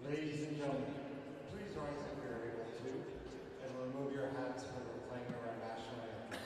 Ladies and gentlemen, please rise if you're able to, and remove your hats for the playing of our national anthem.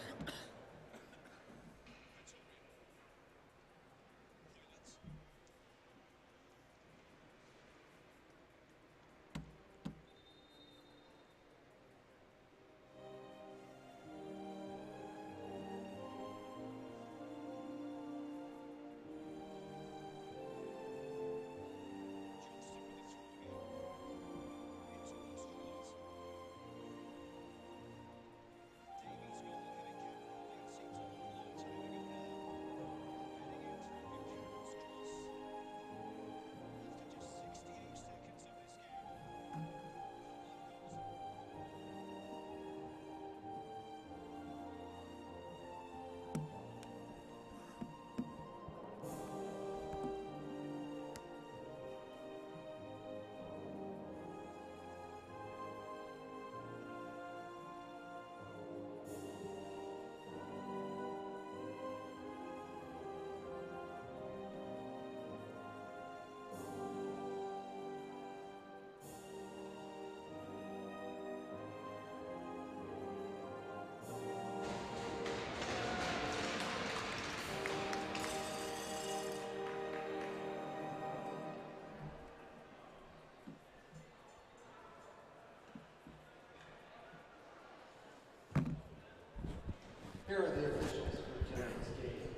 Here are the officials for tonight's game.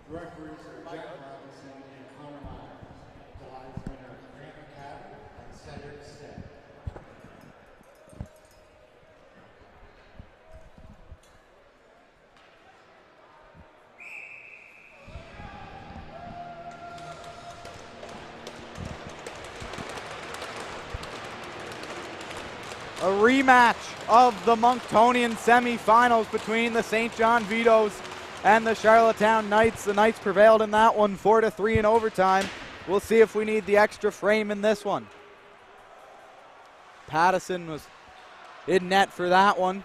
The referees are Jack Robinson and Connor Myers. The lines winner Grant McCabe and Cedric Stead. A rematch of the Monktonian semifinals between the St. John Vitoes and the Charlottetown Knights. The Knights prevailed in that one 4-3 in overtime. We'll see if we need the extra frame in this one. Pattison was in net for that one.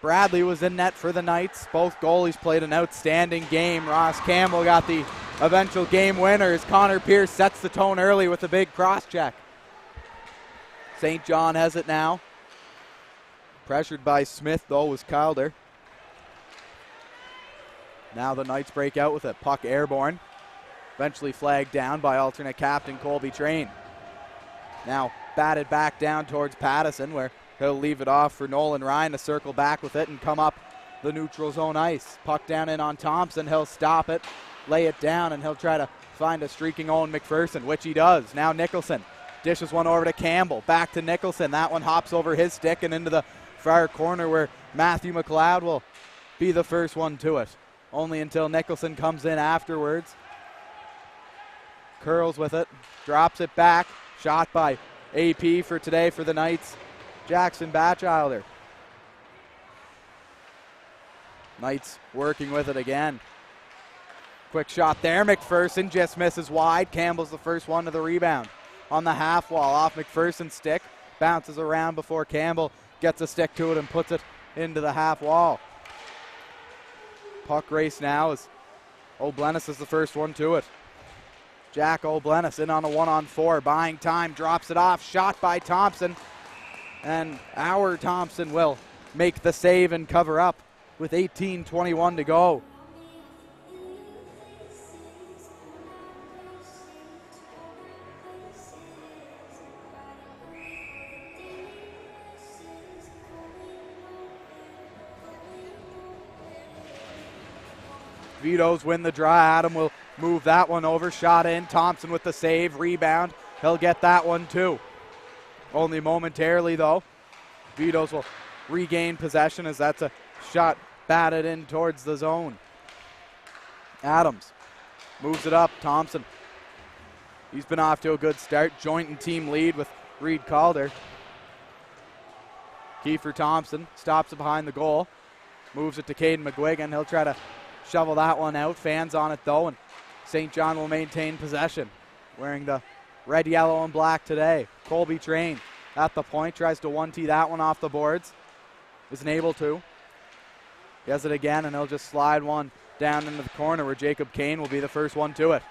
Bradley was in net for the Knights. Both goalies played an outstanding game. Ross Campbell got the eventual game winner as Connor Pierce sets the tone early with a big cross check. St. John has it now. Pressured by Smith, though, was Calder. Now the Knights break out with it. Puck airborne. Eventually flagged down by alternate captain Colby Train. Now batted back down towards Pattison, where he'll leave it off for Nolan Ryan to circle back with it and come up the neutral zone ice. Puck down in on Thompson. He'll stop it, lay it down, and he'll try to find a streaking Owen McPherson, which he does. Now Nicholson dishes one over to Campbell. Back to Nicholson. That one hops over his stick and into the far corner where Matthew McLeod will be the first one to it. Only until Nicholson comes in afterwards. Curls with it. Drops it back. Shot by AP for today for the Knights. Jackson Batchelder. Knights working with it again. Quick shot there. McPherson just misses wide. Campbell's the first one to the rebound. On the half wall off McPherson's stick. Bounces around before Campbell gets a stick to it and puts it into the half wall. Puck race now as O'Blennis is the first one to it. Jack O'Blennis in on a 1-on-4, buying time, drops it off, shot by Thompson. And our Thompson will make the save and cover up with 18:21 to go. Vitoes win the draw. Adam will move that one over. Shot in. Thompson with the save. Rebound. He'll get that one too. Only momentarily though. Vitoes will regain possession as that's a shot batted in towards the zone. Adams moves it up. Thompson. He's been off to a good start. Joint and team lead with Reed Calder. Kiefer Thompson stops it behind the goal. Moves it to Caden McGuigan. He'll try to shovel that one out. Fans on it though, and St. John will maintain possession. Wearing the red, yellow, and black today. Colby Train at the point. Tries to 1-tee that one off the boards. Isn't able to. He has it again, and he'll just slide one down into the corner where Jacob Kane will be the first one to it.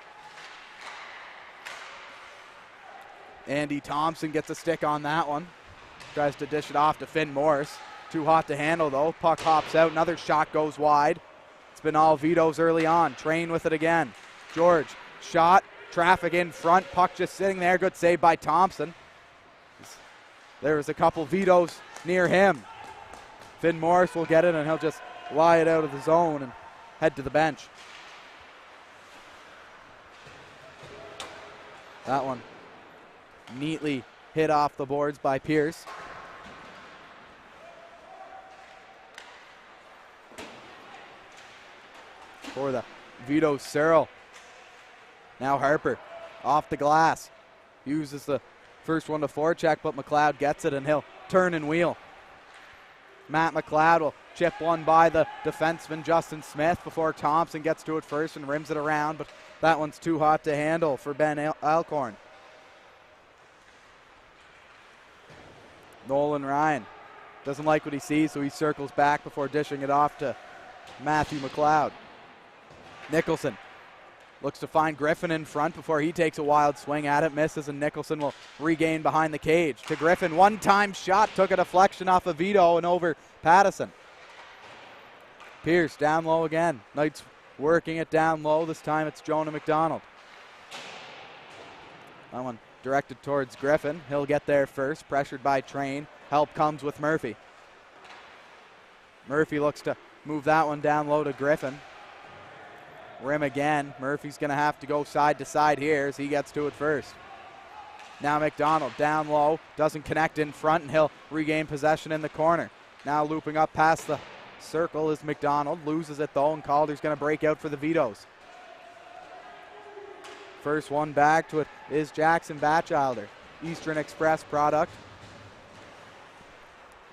Andy Thompson gets a stick on that one. Tries to dish it off to Finn Morris. Too hot to handle though. Puck hops out. Another shot goes wide. It's been all vetoes early on. Train with it again. George, shot. Traffic in front. Puck just sitting there. Good save by Thompson. There was a couple vetoes near him. Finn Morris will get it, and he'll just lie it out of the zone and head to the bench. That one neatly hit off the boards by Pierce. For the veto, Searle. Now Harper off the glass. Uses the first one to forecheck, but McLeod gets it, and he'll turn and wheel. Matt McLeod will chip one by the defenseman Justin Smith before Thompson gets to it first and rims it around, but that one's too hot to handle for Ben Alcorn. Nolan Ryan doesn't like what he sees, so he circles back before dishing it off to Matthew McLeod. Nicholson looks to find Griffin in front before he takes a wild swing at it, misses, and Nicholson will regain behind the cage. To Griffin, one-time shot, took a deflection off of Vito and over Pattison. Pierce down low again. Knights working it down low. This time it's Jonah McDonald. That one directed towards Griffin. He'll get there first, pressured by Train. Help comes with Murphy. Murphy looks to move that one down low to Griffin. Rim again. Murphy's going to have to go side to side here as he gets to it first. Now McDonald down low, doesn't connect in front, and he'll regain possession in the corner. Now looping up past the circle is McDonald, loses it though, and Calder's going to break out for the vetoes. First one back to it is Jackson Batchelder, Eastern Express product.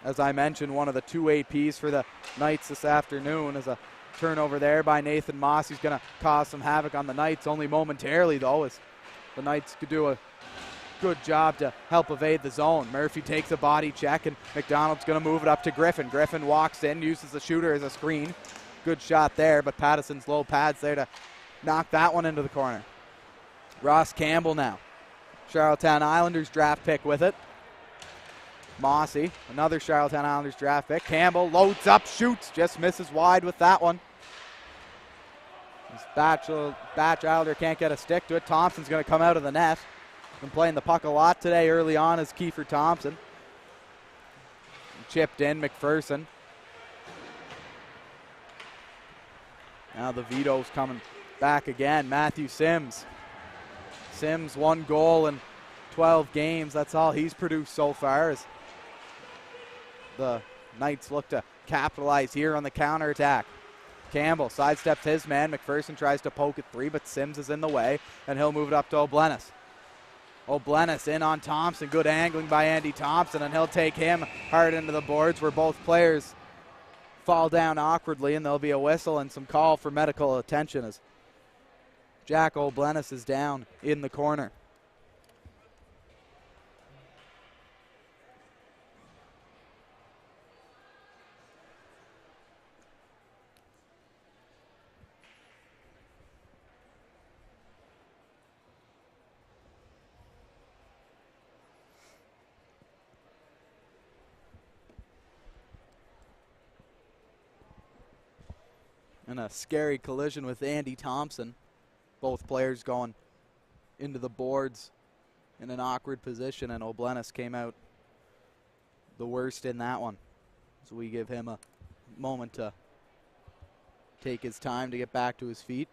As I mentioned, one of the two APs for the Knights this afternoon is a turnover there by Nathan Moss. He's going to cause some havoc on the Knights, only momentarily though, as the Knights could do a good job to help evade the zone. Murphy takes a body check, and McDonald's going to move it up to Griffin. Griffin walks in, uses the shooter as a screen. Good shot there, but Pattison's low pads there to knock that one into the corner. Ross Campbell now. Charlottetown Islanders draft pick with it. Mossy, another Charlottetown Islanders draft pick. Campbell loads up, shoots, just misses wide with that one. Batchelder can't get a stick to it. Thompson's going to come out of the net. Been playing the puck a lot today early on as Kiefer Thompson. Chipped in, McPherson. Now the veto's coming back again. Matthew Sims. Sims, 1 goal in 12 games. That's all he's produced so far as the Knights look to capitalize here on the counterattack. Campbell sidesteps his man. McPherson tries to poke it 3, but Sims is in the way, and he'll move it up to O'Bleness. O'Bleness in on Thompson. Good angling by Andy Thompson, and he'll take him hard into the boards where both players fall down awkwardly, and there'll be a whistle and some call for medical attention as Jack O'Bleness is down in the corner. And a scary collision with Andy Thompson. Both players going into the boards in an awkward position, and O'Bleness came out the worst in that one. So we give him a moment to take his time to get back to his feet.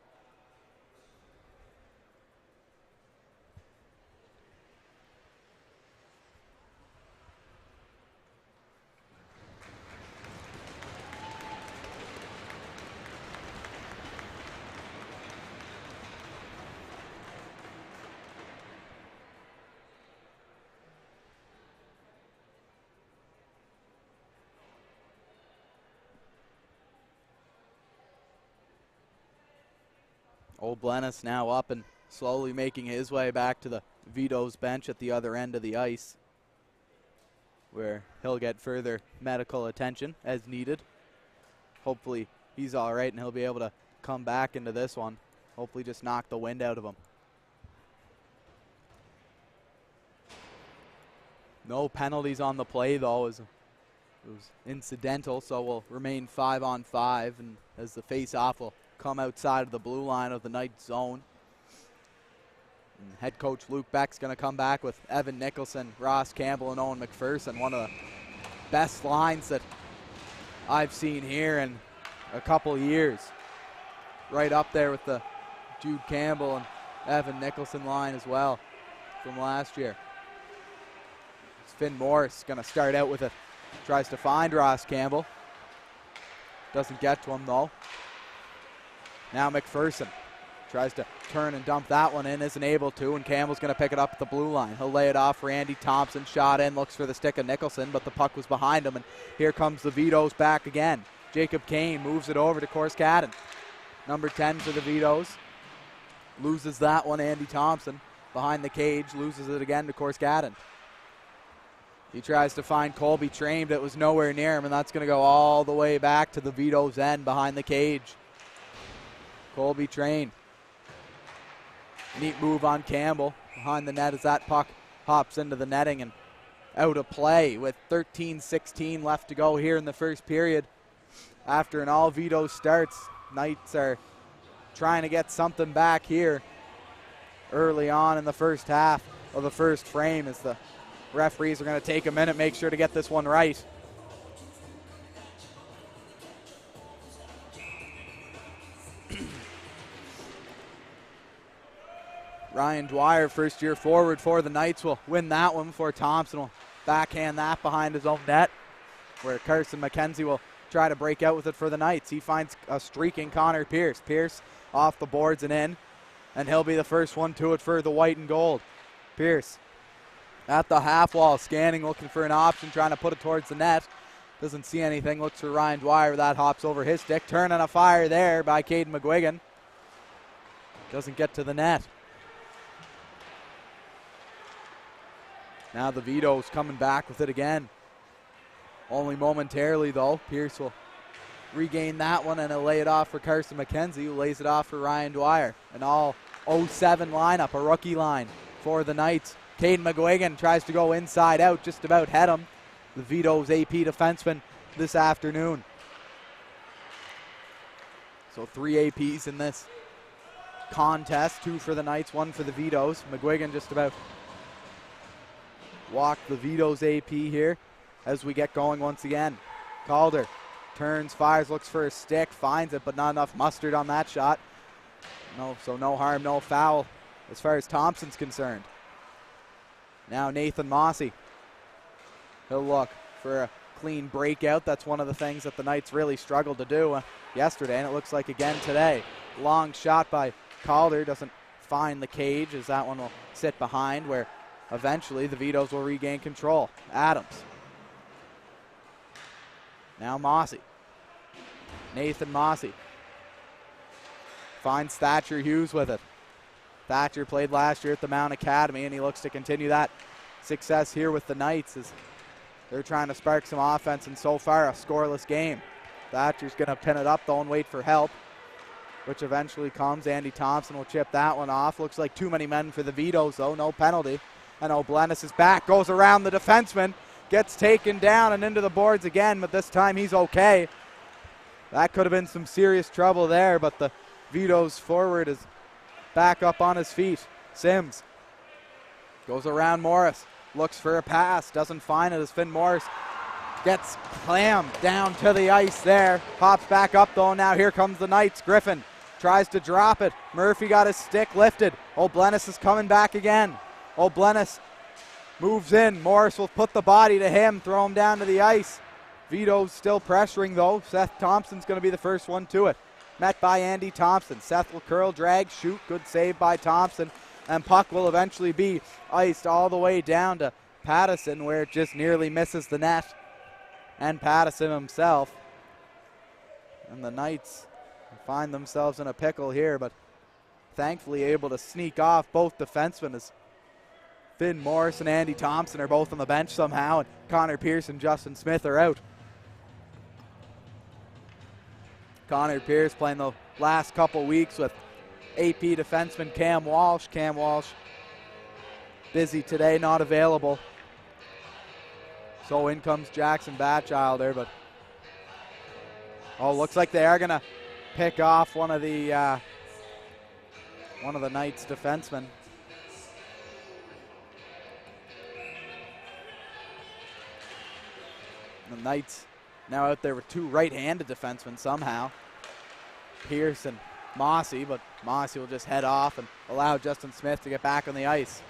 O'Bleness now up and slowly making his way back to the Vito's bench at the other end of the ice, where he'll get further medical attention as needed. Hopefully he's all right and he'll be able to come back into this one. Hopefully just knock the wind out of him. No penalties on the play, though. It was incidental, so we'll remain 5-on-5, and as the face-off will come outside of the blue line of the Knights zone. And head coach Luke Beck's going to come back with Evan Nicholson, Ross Campbell, and Owen McPherson. One of the best lines that I've seen here in a couple years. Right up there with the Jude Campbell and Evan Nicholson line as well from last year. Finn Morris going to start out with it. Tries to find Ross Campbell. Doesn't get to him, though. Now McPherson tries to turn and dump that one in, isn't able to, and Campbell's going to pick it up at the blue line. He'll lay it off for Andy Thompson. Shot in, looks for the stick of Nicholson, but the puck was behind him, and here comes the Vitoes back again. Jacob Kane moves it over to Corskadden. Number 10 for the Vitoes. Loses that one, Andy Thompson. Behind the cage, loses it again to Corskadden. He tries to find Colby Train, but it was nowhere near him, and that's going to go all the way back to the Vito's end behind the cage. Colby Train. Neat move on Campbell behind the net as that puck hops into the netting and out of play with 13-16 left to go here in the first period. After an all Vito's starts, Knights are trying to get something back here early on in the first half of the first frame as the referees are going to take a minute, make sure to get this one right. Ryan Dwyer, first-year forward for the Knights, will win that one before Thompson will backhand that behind his own net, where Carson McKenzie will try to break out with it for the Knights. He finds a streaking Connor Pierce. Pierce off the boards and in, and he'll be the first one to it for the white and gold. Pierce at the half wall, scanning, looking for an option, trying to put it towards the net. Doesn't see anything, looks for Ryan Dwyer. That hops over his stick. Turn and a fire there by Caden McGuigan. Doesn't get to the net. Now the Vito's coming back with it again. Only momentarily, though. Pierce will regain that one, and he'll lay it off for Carson McKenzie, who lays it off for Ryan Dwyer. An all 07 lineup, a rookie line for the Knights. Caden McGuigan tries to go inside out, just about had him. The Vito's AP defenseman this afternoon. So 3 APs in this contest, 2 for the Knights, 1 for the Vito's. McGuigan just about walked the Vito's AP here as we get going once again. Calder turns, fires, looks for a stick, finds it, but not enough mustard on that shot. So no harm, no foul as far as Thompson's concerned. Now Nathan Mossy. He'll look for a clean breakout. That's one of the things that the Knights really struggled to do yesterday, and it looks like again today. Long shot by Calder, doesn't find the cage as that one will sit behind, where eventually the Vito's will regain control. Adams. Now Mossy. Nathan Mossy. Finds Thatcher Hughes with it. Thatcher played last year at the Mount Academy, and he looks to continue that success here with the Knights as they're trying to spark some offense, and so far a scoreless game. Thatcher's going to pin it up though and wait for help, which eventually comes. Andy Thompson will chip that one off. Looks like too many men for the Vito's though, no penalty. And O'Blennis is back, goes around the defenseman, gets taken down and into the boards again, but this time he's okay. That could have been some serious trouble there, but the Vito's forward is back up on his feet. Sims goes around Morris, looks for a pass, doesn't find it as Finn Morris gets clammed down to the ice there. Pops back up though, now here comes the Knights. Griffin tries to drop it. Murphy got his stick lifted. O'Blennis is coming back again. O'Blennis moves in. Morris will put the body to him, throw him down to the ice. Vito's still pressuring though. Seth Thompson's going to be the first one to it. Met by Andy Thompson. Seth will curl, drag, shoot. Good save by Thompson. And puck will eventually be iced all the way down to Pattison, where it just nearly misses the net and Pattison himself. And the Knights find themselves in a pickle here, but thankfully able to sneak off both defensemen as Finn Morris and Andy Thompson are both on the bench somehow, and Connor Pierce and Justin Smith are out. Connor Pierce playing the last couple weeks with AP defenseman Cam Walsh. Cam Walsh busy today, not available. So in comes Jackson Batchelder, but looks like they are gonna pick off one of the Knights defensemen. The Knights now out there with two right-handed defensemen somehow. Pierce and Mossy, but Mossy will just head off and allow Justin Smith to get back on the ice.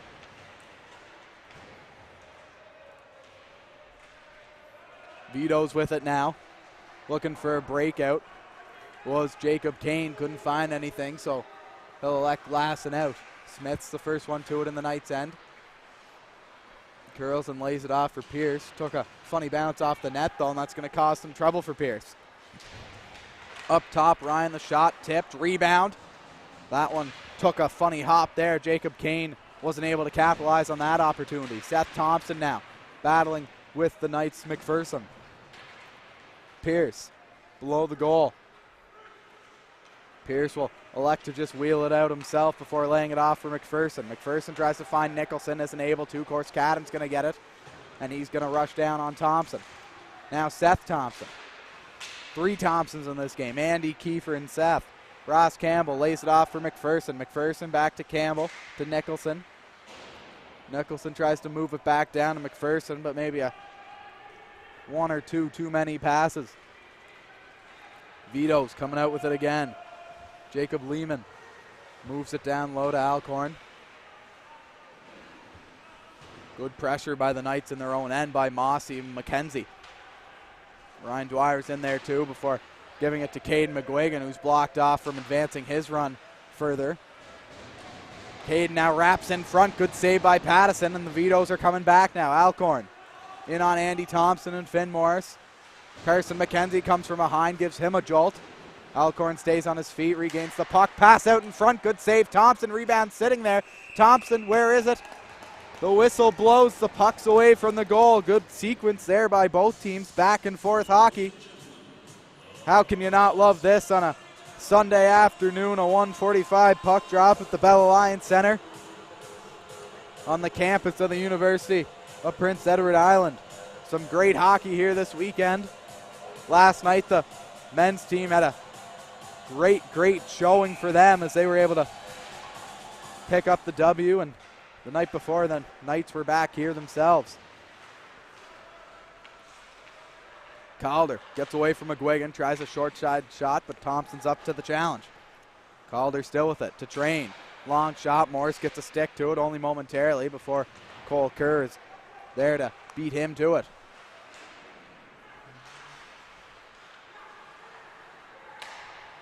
Vito's with it now, looking for a breakout. Was Jacob Kane, couldn't find anything, so he'll elect Lassen out. Smith's the first one to it in the Knights' end. Curls and lays it off for Pierce. Took a funny bounce off the net, though, and that's going to cause some trouble for Pierce. Up top, Ryan the shot, tipped, rebound. That one took a funny hop there. Jacob Kane wasn't able to capitalize on that opportunity. Seth Thompson now battling with the Knights' McPherson. Pierce below the goal. Pierce will elect to just wheel it out himself before laying it off for McPherson. McPherson tries to find Nicholson, isn't able to. Of course, Cadam's going to get it, and he's going to rush down on Thompson. Now Seth Thompson. 3 Thompsons in this game. Andy, Kiefer, and Seth. Ross Campbell lays it off for McPherson. McPherson back to Campbell, to Nicholson. Nicholson tries to move it back down to McPherson, but maybe a 1 or 2 too many passes. Vito's coming out with it again. Jacob Lehman moves it down low to Alcorn. Good pressure by the Knights in their own end by Mossy and McKenzie. Ryan Dwyer's in there too before giving it to Caden McGuigan, who's blocked off from advancing his run further. Caden now wraps in front. Good save by Pattison, and the Vitos are coming back now. Alcorn in on Andy Thompson and Finn Morris. Carson McKenzie comes from behind, gives him a jolt. Alcorn stays on his feet, regains the puck. Pass out in front. Good save. Thompson rebounds sitting there. Thompson, where is it? The whistle blows. The puck's away from the goal. Good sequence there by both teams. Back and forth hockey. How can you not love this on a Sunday afternoon? A 1:45 puck drop at the Bell Alliance Center on the campus of the University of Prince Edward Island. Some great hockey here this weekend. Last night the men's team had a great showing for them as they were able to pick up the W, and the night before the Knights were back here themselves. Calder gets away from McGuigan, tries a short side shot, but Thompson's up to the challenge. Calder still with it to Train. Long shot, Morris gets a stick to it only momentarily before Cole Kerr is there to beat him to it.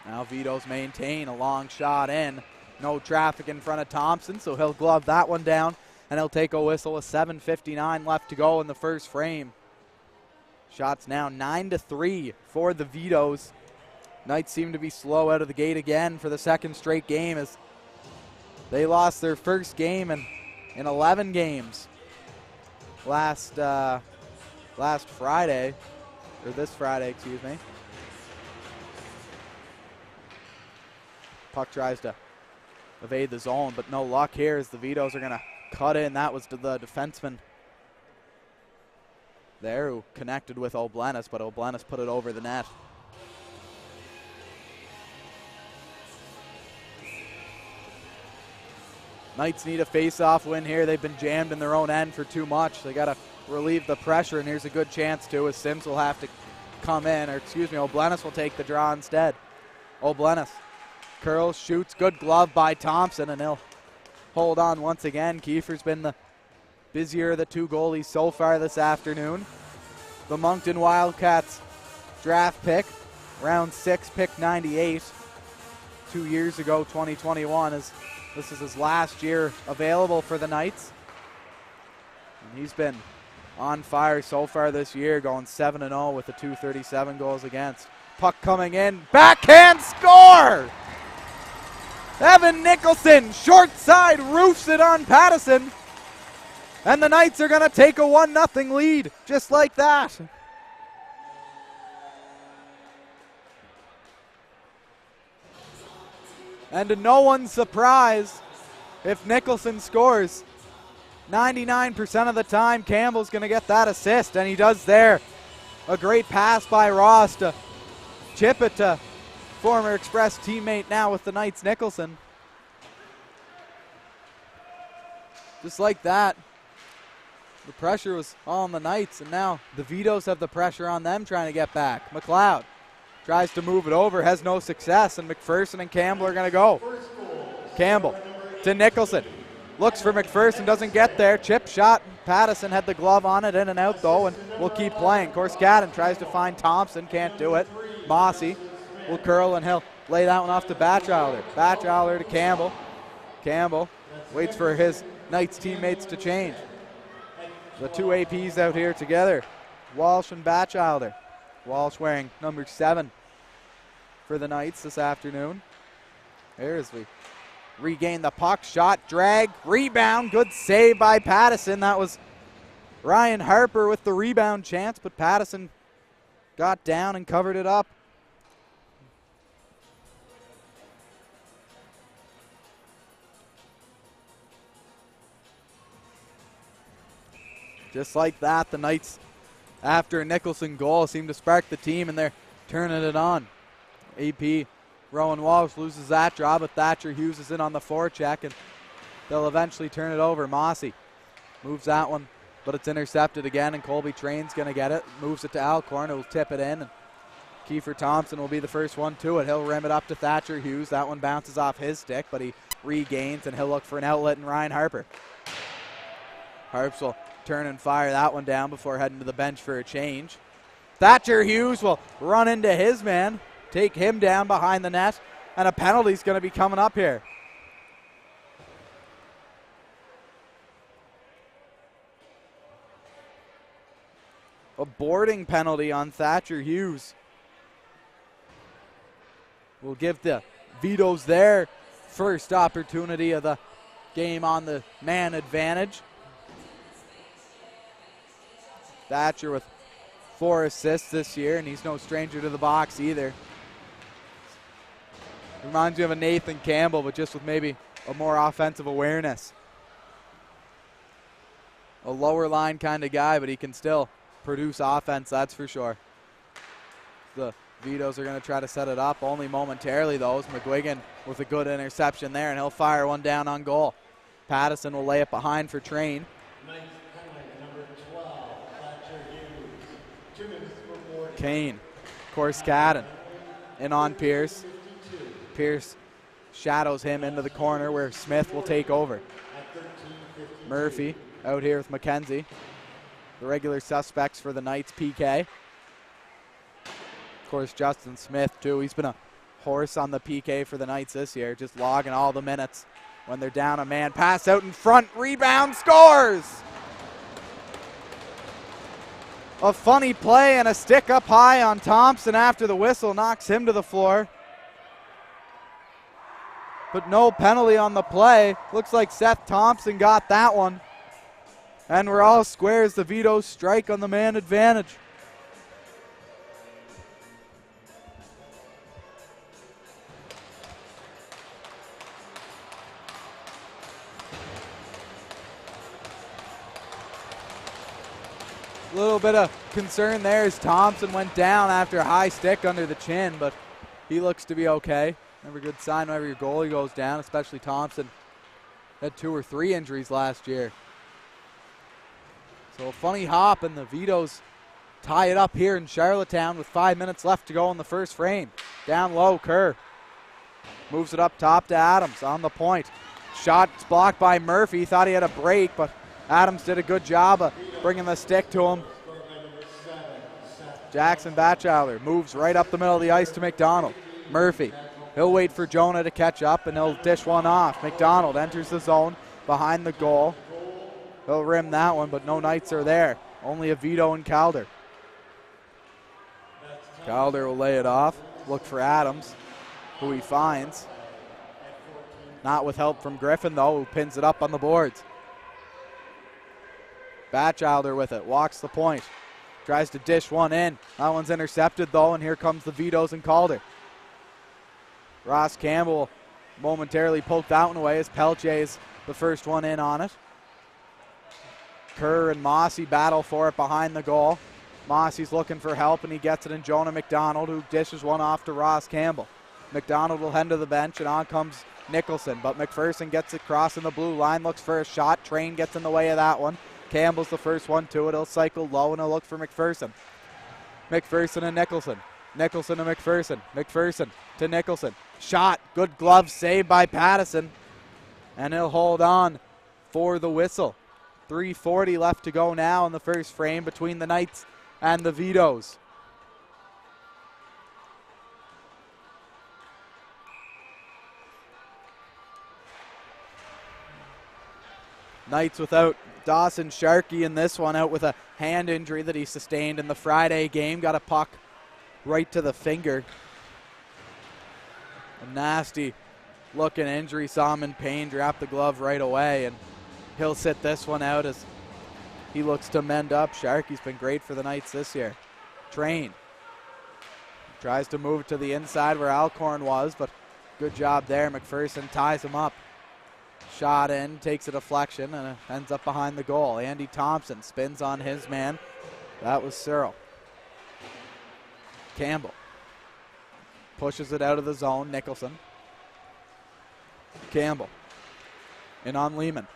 Now Vito's maintain a long shot in. No traffic in front of Thompson, so he'll glove that one down, and he'll take a whistle with 7:59 left to go in the first frame. Shots now 9-3 for the Vitos. Knights seem to be slow out of the gate again for the second straight game as they lost their first game in 11 games last Friday, or this Friday, excuse me. Puck tries to evade the zone, but no luck here as the Vitos are going to cut in. That was to the defenseman there who connected with O'Blennis, but O'Blennis put it over the net. Knights need a face-off win here. They've been jammed in their own end for too much. They got to relieve the pressure, and here's a good chance too as Sims will have to come in, or excuse me, O'Blennis will take the draw instead. O'Blennis curls, shoots, good glove by Thompson, and he'll hold on once again. Kiefer's been the busier of the 2 goalies so far this afternoon. The Moncton Wildcats draft pick, round 6, pick 98, 2 years ago, 2021, as this is his last year available for the Knights. And he's been on fire so far this year, going 7-0 with the 237 goals against. Puck coming in, backhand score! Evan Nicholson, short side, roofs it on Pattison. And the Knights are going to take a 1-0 lead, just like that. And to no one's surprise, if Nicholson scores, 99% of the time, Campbell's going to get that assist, and he does there. A great pass by Ross to chip it to former Express teammate now with the Knights, Nicholson. Just like that, the pressure was all on the Knights, and now the Vitos have the pressure on them trying to get back. McLeod tries to move it over, has no success, and McPherson and Campbell are going to go. Campbell to Nicholson. Looks for McPherson, doesn't get there. Chip shot. Pattison had the glove on it, in and out though, and will keep playing. Corskadden tries to find Thompson, can't do it. Mossy will curl, and he'll lay that one off to Batchelder. Batchelder to Campbell. Campbell waits for his Knights teammates to change. The two APs out here together, Walsh and Batchelder. Walsh wearing number 7 for the Knights this afternoon. There's we regain the puck, shot, drag, rebound, good save by Pattison. That was Ryan Harper with the rebound chance, but Pattison got down and covered it up. Just like that, the Knights, after a Nicholson goal, seem to spark the team, and they're turning it on. AP Rowan Walsh loses that job, but Thatcher Hughes is in on the forecheck, and they'll eventually turn it over. Mossy moves that one, but it's intercepted again, and Colby Train's going to get it. Moves it to Alcorn, who'll tip it in, and Kiefer Thompson will be the first one to it. He'll rim it up to Thatcher Hughes. That one bounces off his stick, but he regains, and he'll look for an outlet in Ryan Harper. Harps will turn and fire that one down before heading to the bench for a change. Thatcher Hughes will run into his man, take him down behind the net, and a penalty's going to be coming up here. A boarding penalty on Thatcher Hughes. Will give the Vitos their first opportunity of the game on the man advantage. Thatcher with 4 assists this year, and he's no stranger to the box either. Reminds me of a Nathan Campbell, but just with maybe a more offensive awareness. A lower line kind of guy, but he can still produce offense, that's for sure. The Vitos are going to try to set it up only momentarily, though. It's McGuigan with a good interception there, and he'll fire one down on goal. Pattison will lay it behind for Train. Kane, Corskadden in on Pierce. Pierce shadows him into the corner where Smith will take over. Murphy out here with McKenzie. The regular suspects for the Knights, PK. Of course, Justin Smith, too. He's been a horse on the PK for the Knights this year, just logging all the minutes when they're down a man. Pass out in front, rebound, scores! A funny play and a stick up high on Thompson after the whistle knocks him to the floor. But no penalty on the play. Looks like Seth Thompson got that one. And we're all square as the Vitos strike on the man advantage. A little bit of concern there as Thompson went down after a high stick under the chin, but he looks to be okay. Never a good sign whenever your goalie goes down, especially Thompson. Had 2 or 3 injuries last year. So a funny hop, and the Vitos tie it up here in Charlottetown with 5 minutes left to go in the first frame. Down low, Kerr moves it up top to Adams on the point. Shot's blocked by Murphy. Thought he had a break, but Adams did a good job of bringing the stick to him. Jackson Batchelder moves right up the middle of the ice to McDonald. Murphy, he'll wait for Jonah to catch up, and he'll dish one off. McDonald enters the zone behind the goal. He'll rim that one, but no Knights are there. Only a Vito and Calder. Calder will lay it off. Look for Adams, who he finds. Not with help from Griffin, though, who pins it up on the boards. Batchelder with it, walks the point. Tries to dish one in. That one's intercepted, though, and here comes the Vitos and Calder. Ross Campbell momentarily poked that one away as Pelche is the first one in on it. Kerr and Mossy battle for it behind the goal. Mossy's looking for help, and he gets it in Jonah McDonald, who dishes one off to Ross Campbell. McDonald will head to the bench, and on comes Nicholson, but McPherson gets it crossing the blue line, looks for a shot. Train gets in the way of that one. Campbell's the first one to it. He'll cycle low, and he'll look for McPherson. McPherson and Nicholson. Nicholson to McPherson. McPherson to Nicholson. Shot. Good glove save by Pattison. And he'll hold on for the whistle. 3:40 left to go now in the first frame between the Knights and the Vitoes. Knights without Dawson Sharkey in this one, out with a hand injury that he sustained in the Friday game. Got a puck right to the finger. A nasty looking injury. Saw him in pain, dropped the glove right away, and he'll sit this one out as he looks to mend up. Sharkey's been great for the Knights this year. Train tries to move to the inside where Alcorn was, but good job there. McPherson ties him up. Shot in, takes a deflection, and it ends up behind the goal. Andy Thompson spins on his man. That was Searle. Campbell pushes it out of the zone. Nicholson. Campbell. In on Lehman.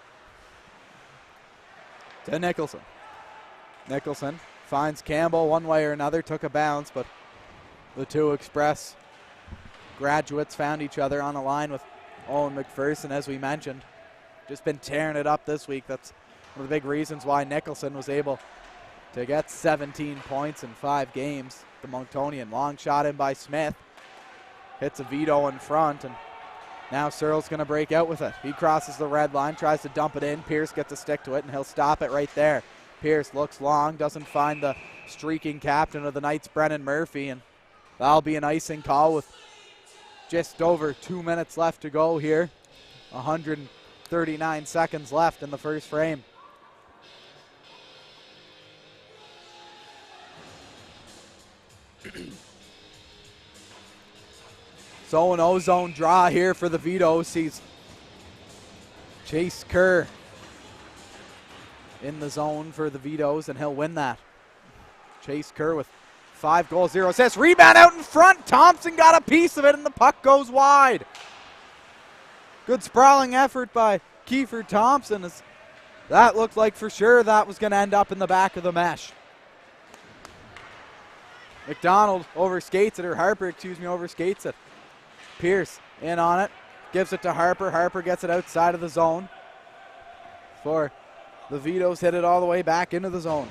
To Nicholson. Nicholson finds Campbell one way or another. Took a bounce, but the two Express graduates found each other on the line with Owen McPherson, as we mentioned. Just been tearing it up this week. That's one of the big reasons why Nicholson was able to get 17 points in 5 games. The Monctonian. Long shot in by Smith. Hits a Vito in front, and now Searle's going to break out with it. He crosses the red line, tries to dump it in. Pierce gets a stick to it, and he'll stop it right there. Pierce looks long, doesn't find the streaking captain of the Knights, Brennan Murphy, and that'll be an icing call with just over 2 minutes left to go here. 139 seconds left in the first frame. So an O-zone draw here for the Vitoes. Sees Chase Kerr in the zone for the Vitoes, and he'll win that. Chase Kerr with 5 goals, 0 assists. Rebound out in front. Thompson got a piece of it, and the puck goes wide. Good sprawling effort by Kiefer Thompson. As that looked like for sure that was going to end up in the back of the mesh. McDonald overskates it, or Harper, overskates it. Pierce in on it, gives it to Harper. Harper gets it outside of the zone. For the Vitoes, hit it all the way back into the zone.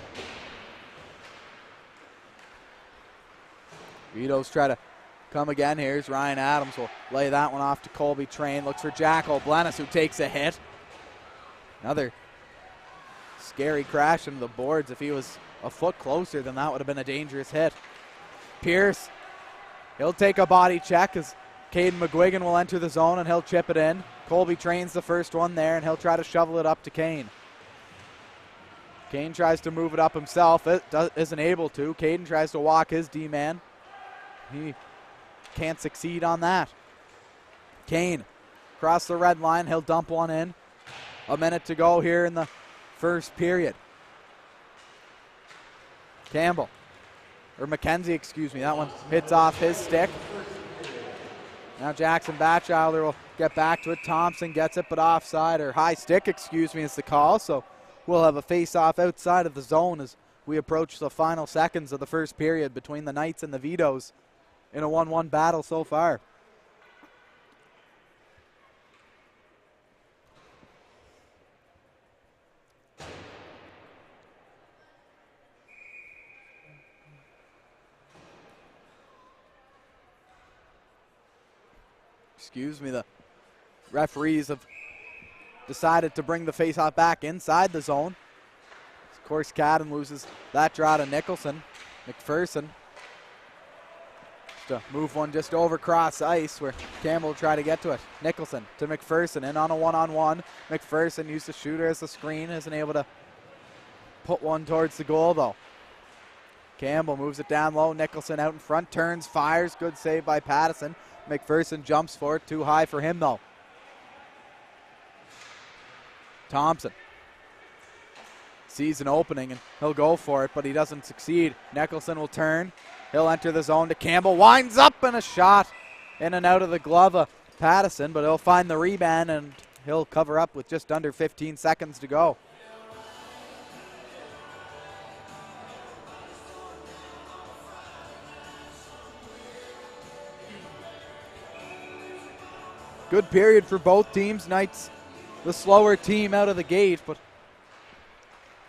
Vitoes try to come again. Here's Ryan Adams. Will lay that one off to Colby Train. Looks for Jack O'Blennis, who takes a hit. Another scary crash into the boards. If he was a foot closer, then that would have been a dangerous hit. Pierce, he'll take a body check as Caden McGuigan will enter the zone, and he'll chip it in. Colby Train's the first one there, and he'll try to shovel it up to Kane. Kane tries to move it up himself. Isn't able to. Caden tries to walk his D-man. He can't succeed on that. Kane across the red line. He'll dump one in. A minute to go here in the first period. Campbell. Or McKenzie, excuse me. That one hits off his stick. Now Jackson Batchelder will get back to it. Thompson gets it, but offside, or high stick, excuse me, is the call. So we'll have a face-off outside of the zone as we approach the final seconds of the first period between the Knights and the Vitoes in a 1-1 battle so far. Excuse me, the referees have decided to bring the faceoff back inside the zone. Of course, Cadden loses that draw to Nicholson. McPherson to move one just over cross ice where Campbell will try to get to it. Nicholson to McPherson, in on a one-on-one. McPherson used the shooter as a screen, isn't able to put one towards the goal though. Campbell moves it down low. Nicholson out in front, turns, fires. Good save by Pattison. McPherson jumps for it. Too high for him, though. sees an opening and he'll go for it, but he doesn't succeed. Nicholson will turn. He'll enter the zone to Campbell. Winds up and a shot in and out of the glove of Pattison, but he'll find the rebound and he'll cover up with just under 15 seconds to go. Good period for both teams. Knights the slower team out of the gate, but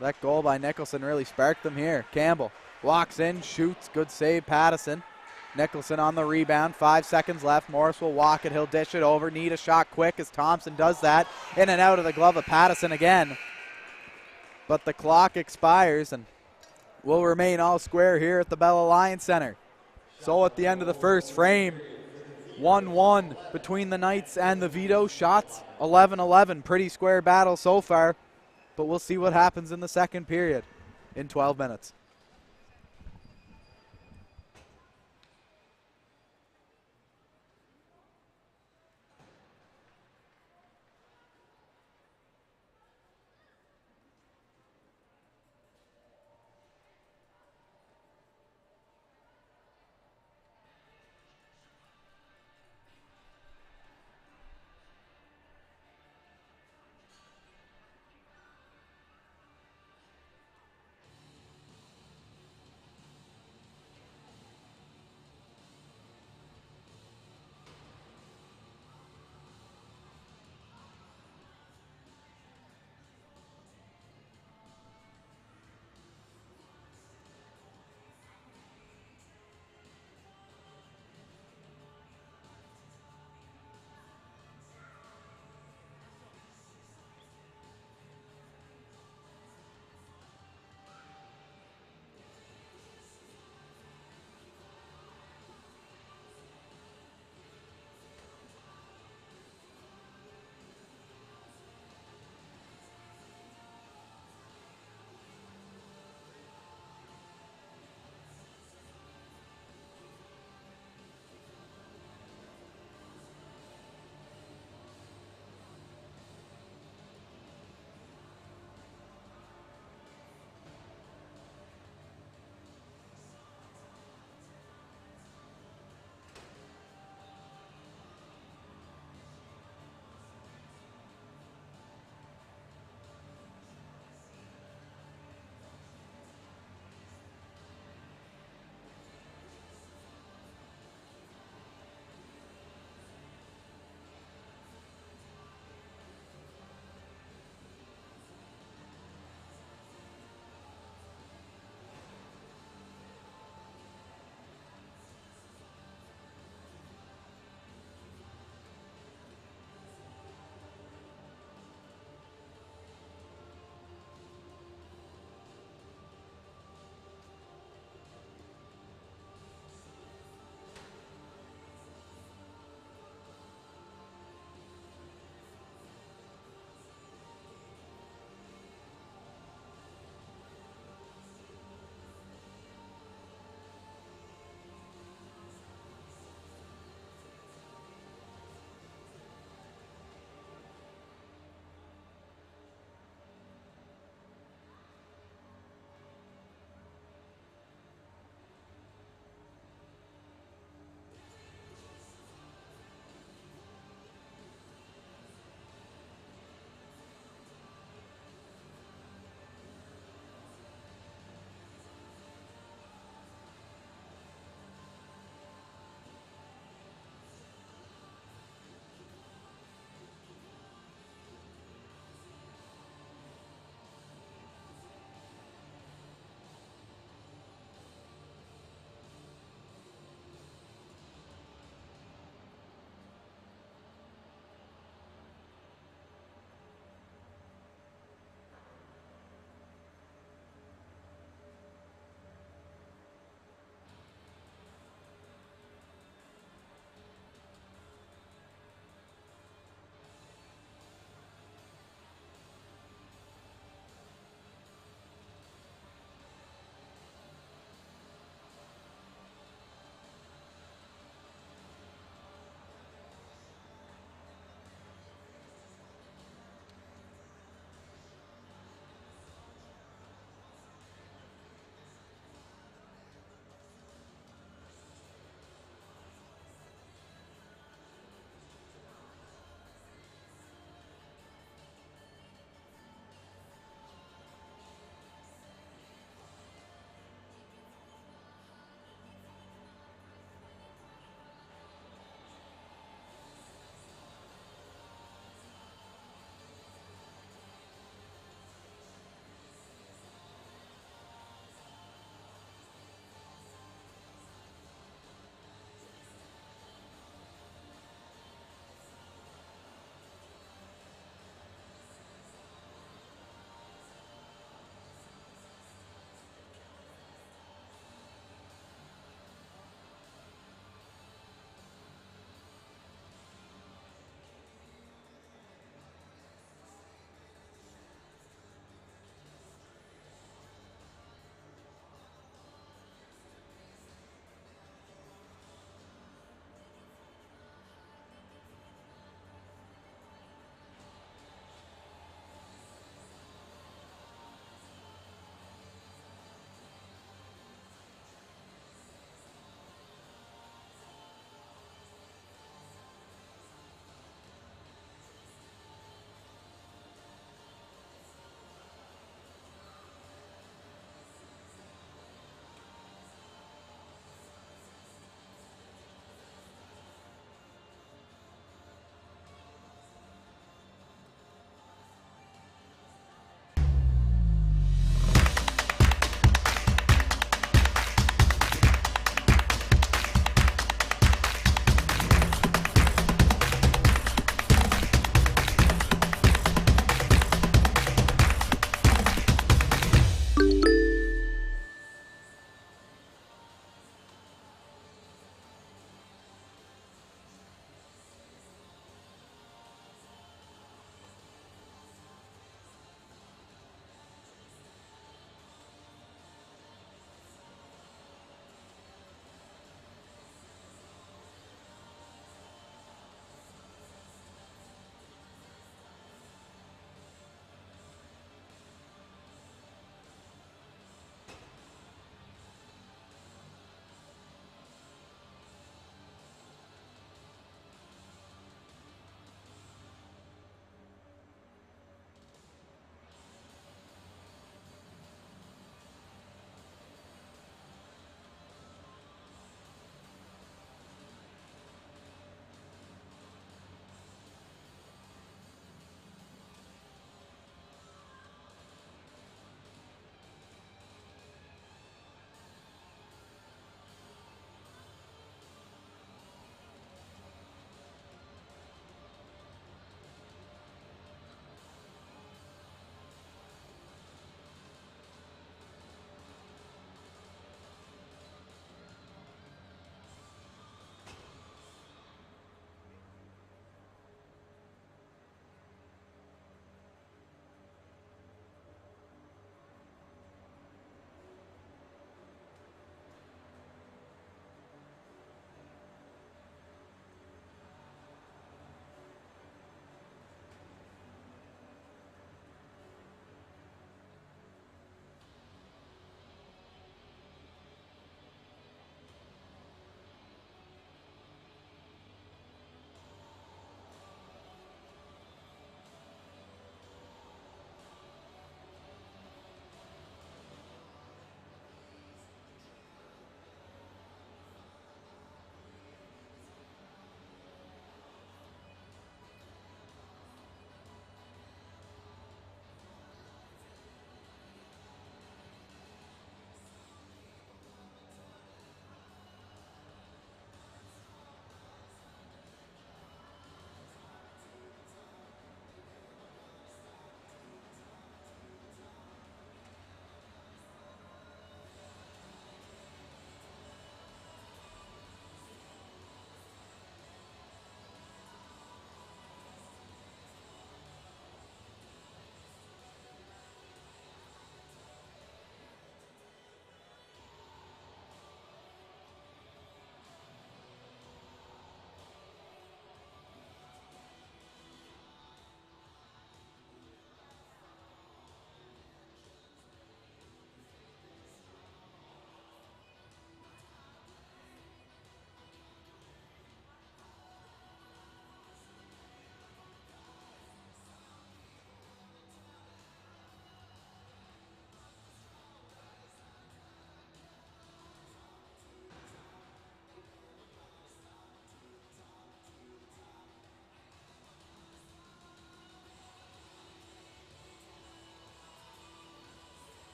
that goal by Nicholson really sparked them here. Campbell walks in, shoots, good save, Pattison. Nicholson on the rebound, 5 seconds left. Morris will walk it, he'll dish it over. Need a shot quick as Thompson does that. In and out of the glove of Pattison again. But the clock expires and will remain all square here at the Bell Alliance Center. So at the end of the first frame, 1-1 between the Knights and the Vito. Shots 11-11. Pretty square battle so far, but we'll see what happens in the second period in 12 minutes.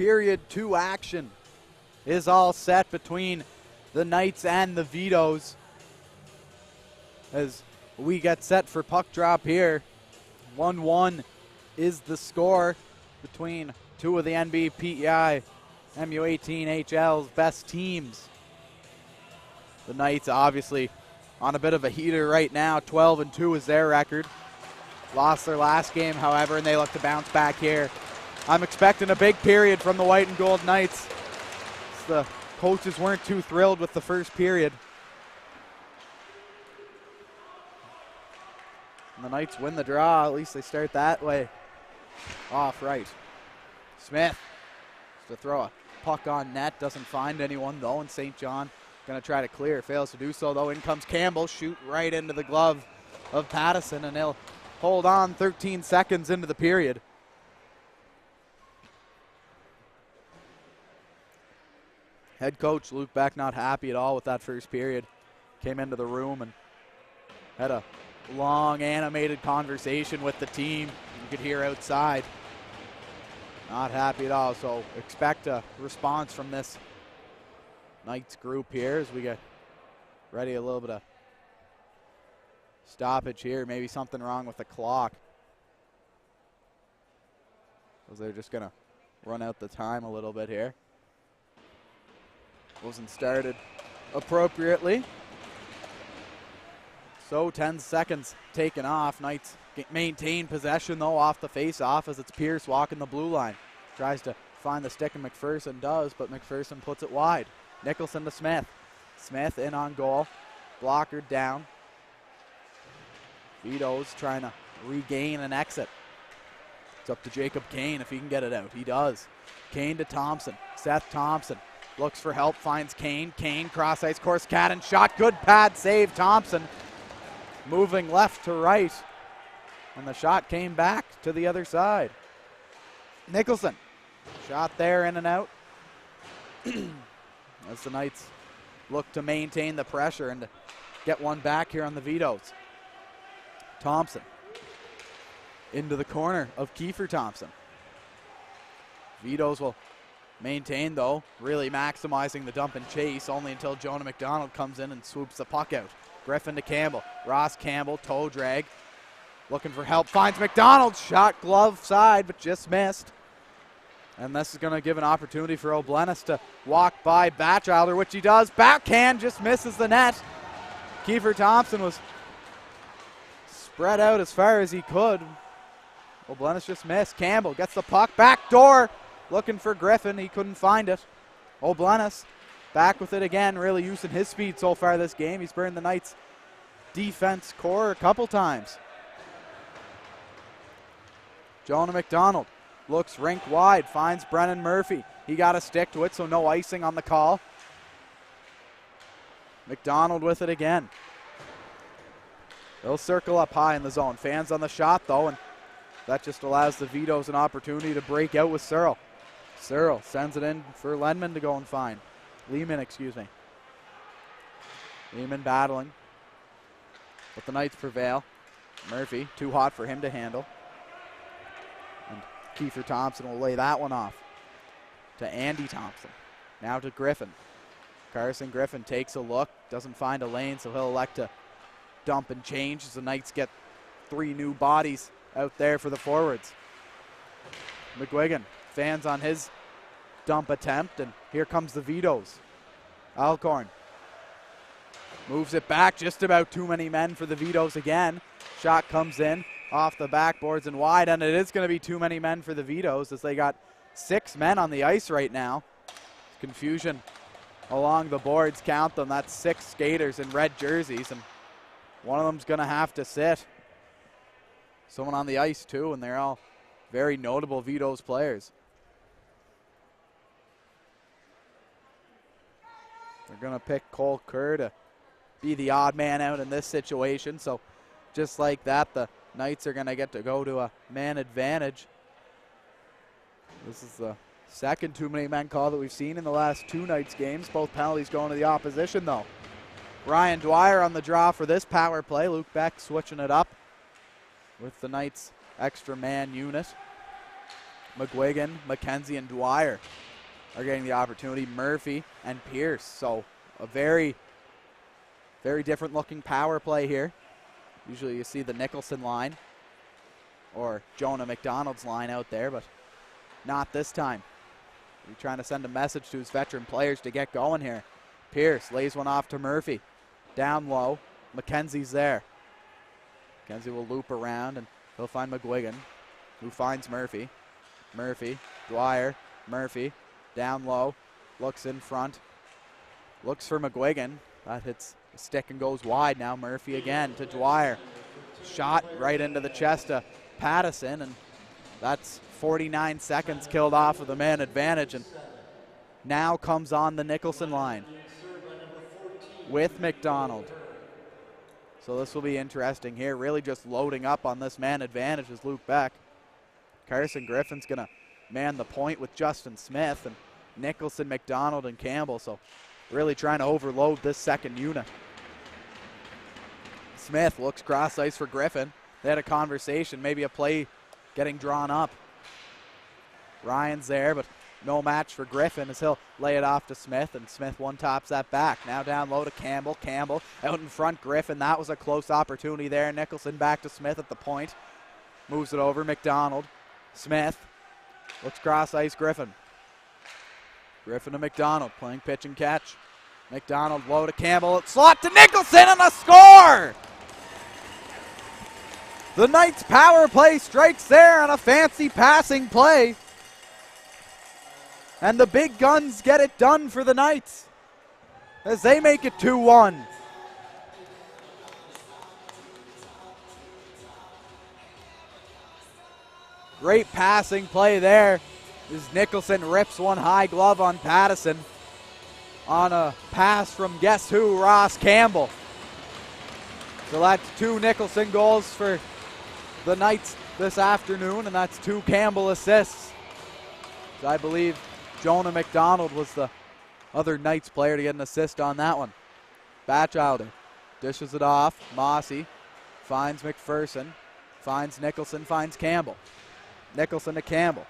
period 2 action is all set between the Knights and the Vitoes as we get set for puck drop here. 1-1 is the score between two of the NBPEI MU18HL's best teams. The Knights obviously on a bit of a heater right now. 12-2 is their record. Lost their last game, however, and they look to bounce back here. I'm expecting a big period from the White and Gold Knights. The coaches weren't too thrilled with the first period. And the Knights win the draw. At least they start that way. Off right. Smith to throw a puck on net. Doesn't find anyone though, and St. John going to try to clear. Fails to do so though. In comes Campbell. Shoot right into the glove of Pattison, and they'll hold on 13 seconds into the period. Head coach Luke Beck not happy at all with that first period. Came into the room and had a long animated conversation with the team. You could hear outside. Not happy at all, so expect a response from this Knights group here as we get ready. A little bit of stoppage here. Maybe something wrong with the clock, because they're just going to run out the time a little bit here. Wasn't started appropriately. So 10 seconds taken off. Knights maintain possession though off the face-off as it's Pierce walking the blue line. Tries to find the stick and McPherson does, but McPherson puts it wide. Nicholson to Smith. Smith in on goal. Blocker down. Vito's trying to regain an exit. It's up to Jacob Kane if he can get it out. He does. Kane to Thompson. Seth Thompson looks for help, finds Kane. Kane cross ice course, Cadden shot. Good pad save. Thompson moving left to right. And the shot came back to the other side. Nicholson. Shot there, in and out. As the Knights look to maintain the pressure and to get one back here on the Vitoes. Thompson. Into the corner of Kiefer Thompson. Vitoes will maintain though, really maximizing the dump and chase only until Jonah McDonald comes in and swoops the puck out. Griffin to Campbell. Ross Campbell, toe drag. Looking for help, finds McDonald. Shot glove side, but just missed. And this is going to give an opportunity for O'Blennis to walk by Batchelder, which he does. Backhand just misses the net. Kiefer Thompson was spread out as far as he could. O'Blennis just missed. Campbell gets the puck, back door. Looking for Griffin, he couldn't find it. O'Blennis back with it again, really using his speed so far this game. He's burned the Knights' defense core a couple times. Jonah McDonald looks rink wide, finds Brennan Murphy. He got a stick to it, so no icing on the call. McDonald with it again. They'll circle up high in the zone. Fans on the shot though, and that just allows the Vitoes an opportunity to break out with Searle. Searle sends it in for Lehman to go and find. Lehman. Lehman battling, but the Knights prevail. Murphy, too hot for him to handle. And Kiefer Thompson will lay that one off to Andy Thompson. Now to Griffin. Carson Griffin takes a look, doesn't find a lane, so he'll elect to dump and change as the Knights get 3 new bodies out there for the forwards. McGuigan, fans on his dump attempt, and here comes the Vitoes. Alcorn moves it back, just about too many men for the Vitoes again. Shot comes in off the backboards and wide, and it is going to be too many men for the Vitoes as they got 6 men on the ice right now. Confusion along the boards, count them. That's 6 skaters in red jerseys, and one of them's going to have to sit. Someone on the ice too, and they're all very notable Vitoes players. They're going to pick Cole Kerr to be the odd man out in this situation, so just like that, the Knights are going to get to go to a man advantage. This is the second too many men call that we've seen in the last 2 Knights games. Both penalties going to the opposition though. Ryan Dwyer on the draw for this power play. Luke Beck switching it up with the Knights extra man unit. McGuigan, McKenzie, and Dwyer are getting the opportunity. Murphy and Pierce. So a very, very different looking power play here. Usually you see the Nicholson line or Jonah McDonald's line out there, but not this time. He's trying to send a message to his veteran players to get going here. Pierce lays one off to Murphy. Down low. McKenzie's there. McKenzie will loop around and he'll find McGuigan, who finds Murphy. Murphy, Dwyer, Murphy, down low, looks in front, looks for McGuigan. That hits the stick and goes wide now. Murphy again to Dwyer. Shot right into the chest of Pattison, and that's 49 seconds killed off of the man advantage, and now comes on the Nicholson line with McDonald. So this will be interesting here. Really just loading up on this man advantage is Luke Beck. Carson Griffin's going to man the point with Justin Smith, and Nicholson, McDonald, and Campbell. So really trying to overload this second unit. Smith looks cross ice for Griffin. They had a conversation, maybe a play getting drawn up. Ryan's there, but no match for Griffin as he'll lay it off to Smith, and Smith one-tops that back. Now down low to Campbell. Campbell out in front, Griffin. That was a close opportunity there. Nicholson back to Smith at the point. Moves it over, McDonald. Smith looks cross ice, Griffin. Griffin to McDonald, playing pitch and catch. McDonald low to Campbell. Slot to Nicholson, and a score! The Knights power play strikes there on a fancy passing play. And the big guns get it done for the Knights as they make it 2-1. Great passing play there as Nicholson rips one high glove on Pattison on a pass from guess who, Ross Campbell. So that's 2 Nicholson goals for the Knights this afternoon, and that's 2 Campbell assists. So I believe Jonah McDonald was the other Knights player to get an assist on that one. Batchelder dishes it off. Mossy finds McPherson, finds Nicholson, finds Campbell. Nicholson to Campbell.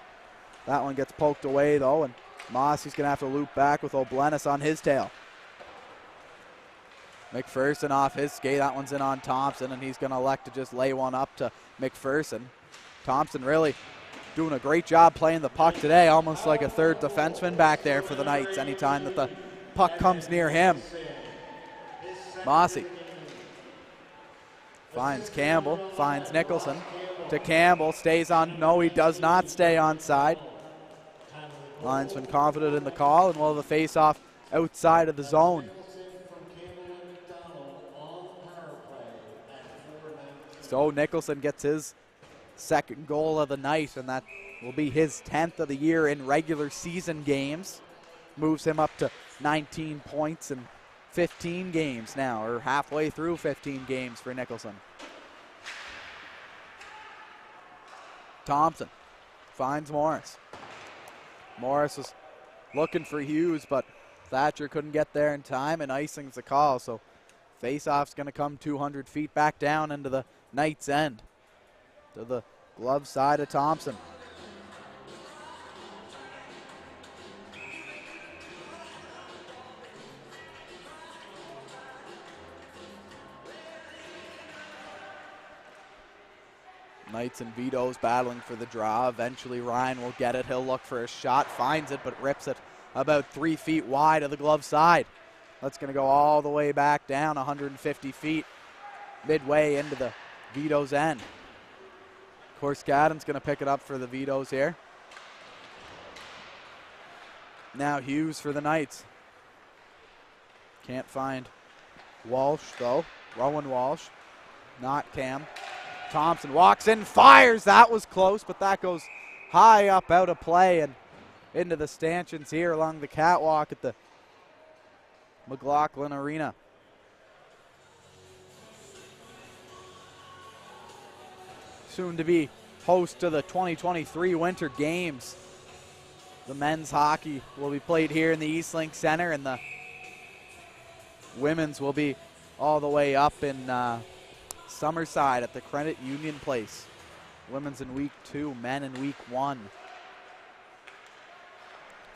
That one gets poked away though, and Mossy's going to have to loop back with O'Blenis on his tail. McPherson off his skate. That one's in on Thompson, and he's going to elect to just lay one up to McPherson. Thompson really doing a great job playing the puck today, almost like a third defenseman back there for the Knights anytime that the puck comes near him. Mossy finds Campbell, finds Nicholson to Campbell, stays on, no, he does not stay on side. Linesman confident in the call, and we'll have a face-off outside of the zone. So Nicholson gets his second goal of the night, and that will be his 10th of the year in regular season games. Moves him up to 19 points in 15 games now, or halfway through 15 games for Nicholson. Thompson finds Morris. Morris was looking for Hughes, but Thatcher couldn't get there in time, and icing's the call. So face-off's going to come 200 feet back down into the Knights' end to the glove side of Thompson. Knights and Vito's battling for the draw. Eventually Ryan will get it. He'll look for a shot, finds it, but rips it about 3 feet wide of the glove side. That's going to go all the way back down 150 feet, midway into the Vito's end. Corskadden's going to pick it up for the Vitos here. Now Hughes for the Knights. Can't find Walsh though. Rowan Walsh, not Cam. Thompson walks in, fires. That was close, but that goes high up out of play and into the stanchions here along the catwalk at the McLaughlin Arena. Soon to be host to the 2023 Winter Games. The men's hockey will be played here in the Eastlink Center, and the women's will be all the way up in Summerside at the Credit Union Place. Women's in week 2, men in week 1.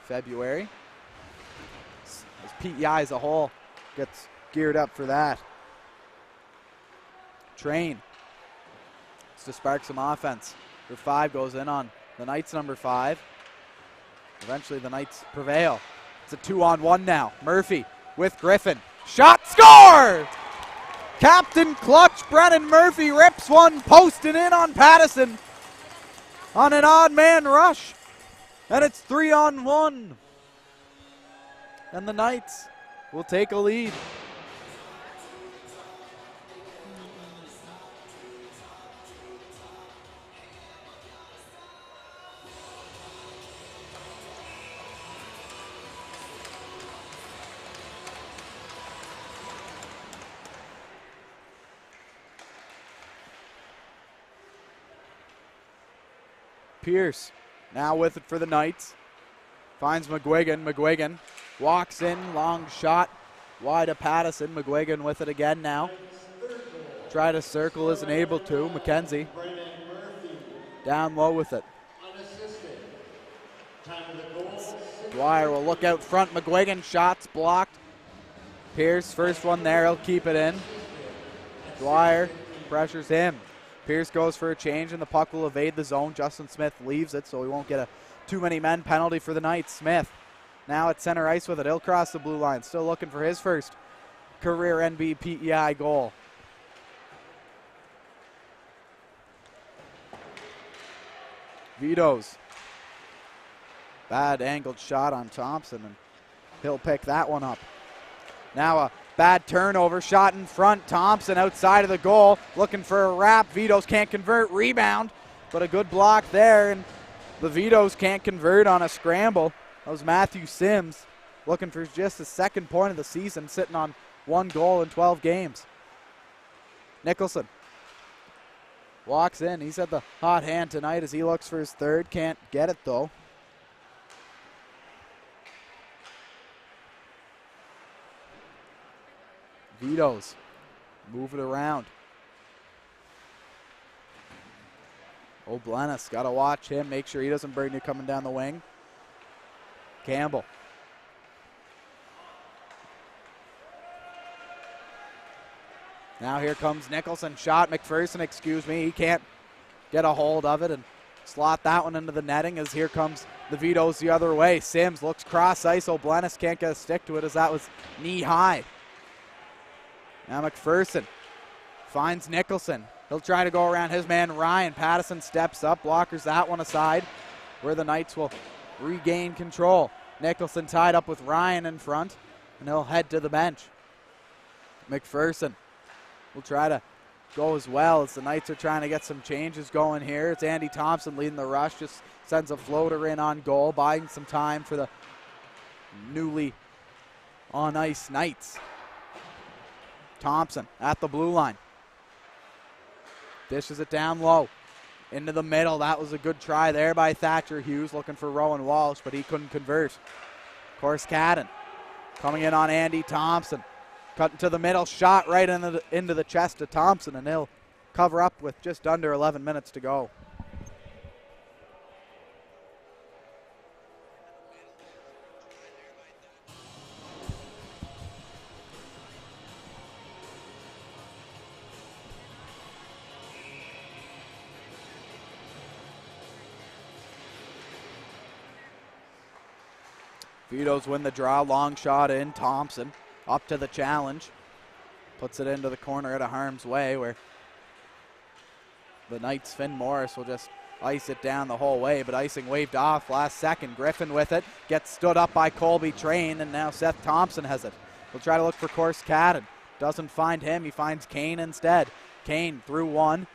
February. As PEI as a whole gets geared up for that. Train. It's to spark some offense. Number 5 goes in on the Knights' number 5. Eventually the Knights prevail. It's a 2-on-1 now. Murphy with Griffin. Shot, score! Captain clutch Brennan Murphy rips one, posting in on Pattison on an odd man rush. And it's 3-on-1. And the Knights will take a lead. Pierce now with it for the Knights. Finds McGuigan. McGuigan walks in, long shot, wide of Pattison. McGuigan with it again now. Try to circle, isn't able to. McKenzie down low with it. Dwyer will look out front. McGuigan shots blocked. Pierce, first one there, he'll keep it in. Dwyer pressures him. Pierce goes for a change, and the puck will evade the zone. Justin Smith leaves it, so he won't get a too many men penalty for the Knights. Smith now at center ice with it. He'll cross the blue line. Still looking for his first career NBPEI goal. Vito's. Bad angled shot on Thompson, and he'll pick that one up. Now a bad turnover, shot in front. Thompson outside of the goal, looking for a wrap. Vito's can't convert, rebound, but a good block there, and the Vito's can't convert on a scramble. That was Matthew Sims, looking for just his second point of the season, sitting on 1 goal in 12 games. Nicholson walks in. He's had the hot hand tonight as he looks for his third. Can't get it, though. Vito's move it around. O'Blennis, got to watch him, make sure he doesn't burn you coming down the wing. Campbell. Now here comes Nicholson, shot. McPherson, excuse me, he can't get a hold of it and slot that one into the netting as here comes the Vito's the other way. Sims looks cross ice. O'Blennis can't get a stick to it as that was knee high. Now McPherson finds Nicholson. He'll try to go around his man Ryan. Pattison steps up, blockers that one aside, where the Knights will regain control. Nicholson tied up with Ryan in front, and he'll head to the bench. McPherson will try to go as well as the Knights are trying to get some changes going here. It's Andy Thompson leading the rush, just sends a floater in on goal, buying some time for the newly on ice Knights. Thompson at the blue line. Dishes it down low. Into the middle. That was a good try there by Thatcher Hughes, looking for Rowan Walsh, but he couldn't convert. Of course, Cadden coming in on Andy Thompson. Cutting to the middle, shot right into the chest of Thompson, and he'll cover up with just under 11 minutes to go. Vito's win the draw, long shot in. Thompson up to the challenge. Puts it into the corner out of harm's way where the Knights' Finn Morris will just ice it down the whole way, but icing waved off last second. Griffin with it, gets stood up by Colby Train, and now Seth Thompson has it. We'll try to look for Course Cadden. Doesn't find him, he finds Kane instead. Kane through one,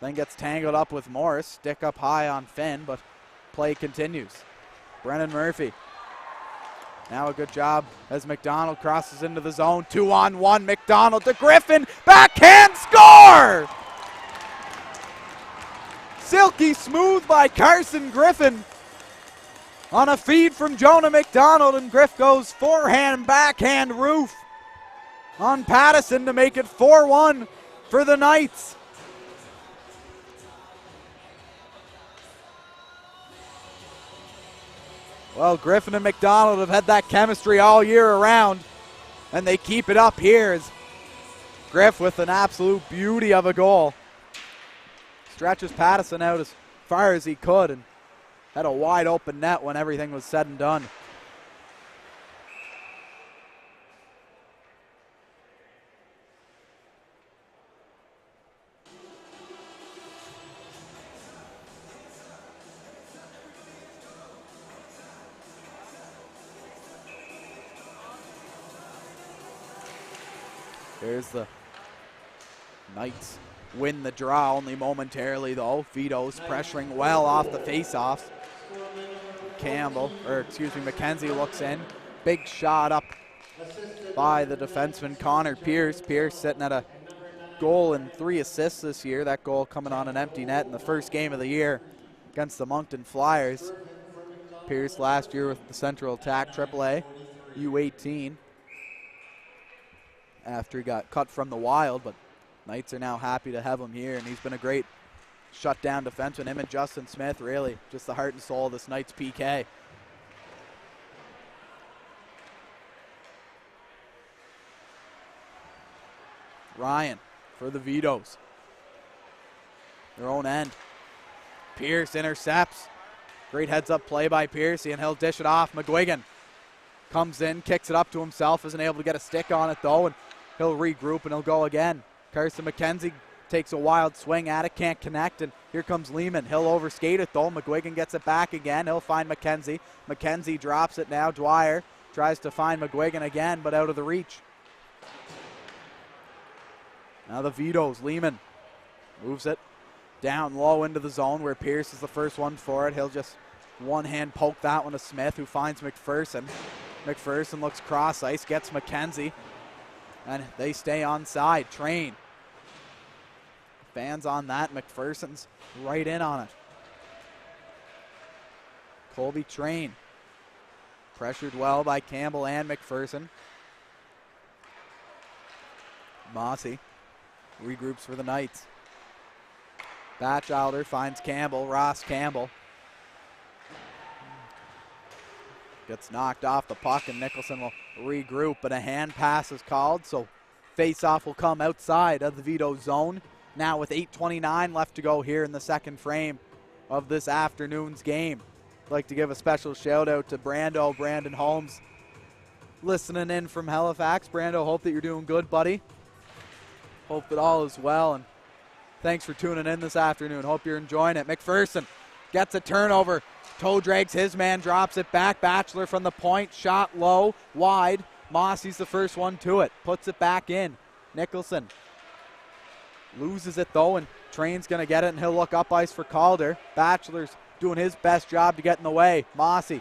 then gets tangled up with Morris. Stick up high on Finn, but play continues. Brennan Murphy. Now a good job as McDonald crosses into the zone. 2-on-1, McDonald to Griffin. Backhand score! Silky smooth by Carson Griffin on a feed from Jonah McDonald, and Griff goes forehand, backhand roof on Pattison to make it 4-1 for the Knights. Well, Griffin and McDonald have had that chemistry all year around, and they keep it up here as Griff with an absolute beauty of a goal. Stretches Pattison out as far as he could and had a wide open net when everything was said and done. There's the Knights win the draw only momentarily though. Vito's pressuring well off the face-offs. McKenzie looks in. Big shot up by the defenseman Connor Pierce. Pierce sitting at a goal and 3 assists this year. That goal coming on an empty net in the first game of the year against the Moncton Flyers. Pierce last year with the Central Attack AAA U18 after he got cut from the Wild, but Knights are now happy to have him here, and he's been a great shutdown defenseman. Him and Justin Smith, really just the heart and soul of this Knights PK. Ryan for the Vitos. Their own end. Pierce intercepts. Great heads-up play by Pierce, and he'll dish it off. McGuigan comes in, kicks it up to himself, isn't able to get a stick on it though, and he'll regroup and he'll go again. Carson McKenzie takes a wild swing at it, can't connect, and here comes Lehman. He'll overskate it though. McGuigan gets it back again. He'll find McKenzie. McKenzie drops it now. Dwyer tries to find McGuigan again, but out of the reach. Now the Vitos. Lehman moves it down low into the zone where Pierce is the first one for it. He'll just one-hand poke that one to Smith, who finds McPherson. McPherson looks cross ice, gets McKenzie, and they stay onside. Train. Fans on that. McPherson's right in on it. Colby Train. Pressured well by Campbell and McPherson. Mossy regroups for the Knights. Batchelder finds Campbell. Ross Campbell gets knocked off the puck, and Nicholson will regroup, but a hand pass is called, so face-off will come outside of the Vito zone. Now with 8:29 left to go here in the second frame of this afternoon's game. I'd like to give a special shout-out to Brandon Holmes, listening in from Halifax. Brando, hope that you're doing good, buddy. Hope that all is well, and thanks for tuning in this afternoon. Hope you're enjoying it. McPherson gets a turnover. Toe drags his man, drops it back. Batchelor from the point, shot low, wide. Mossy's the first one to it, puts it back in. Nicholson loses it though, and Train's going to get it, and he'll look up ice for Calder. Batchelor's doing his best job to get in the way. Mossy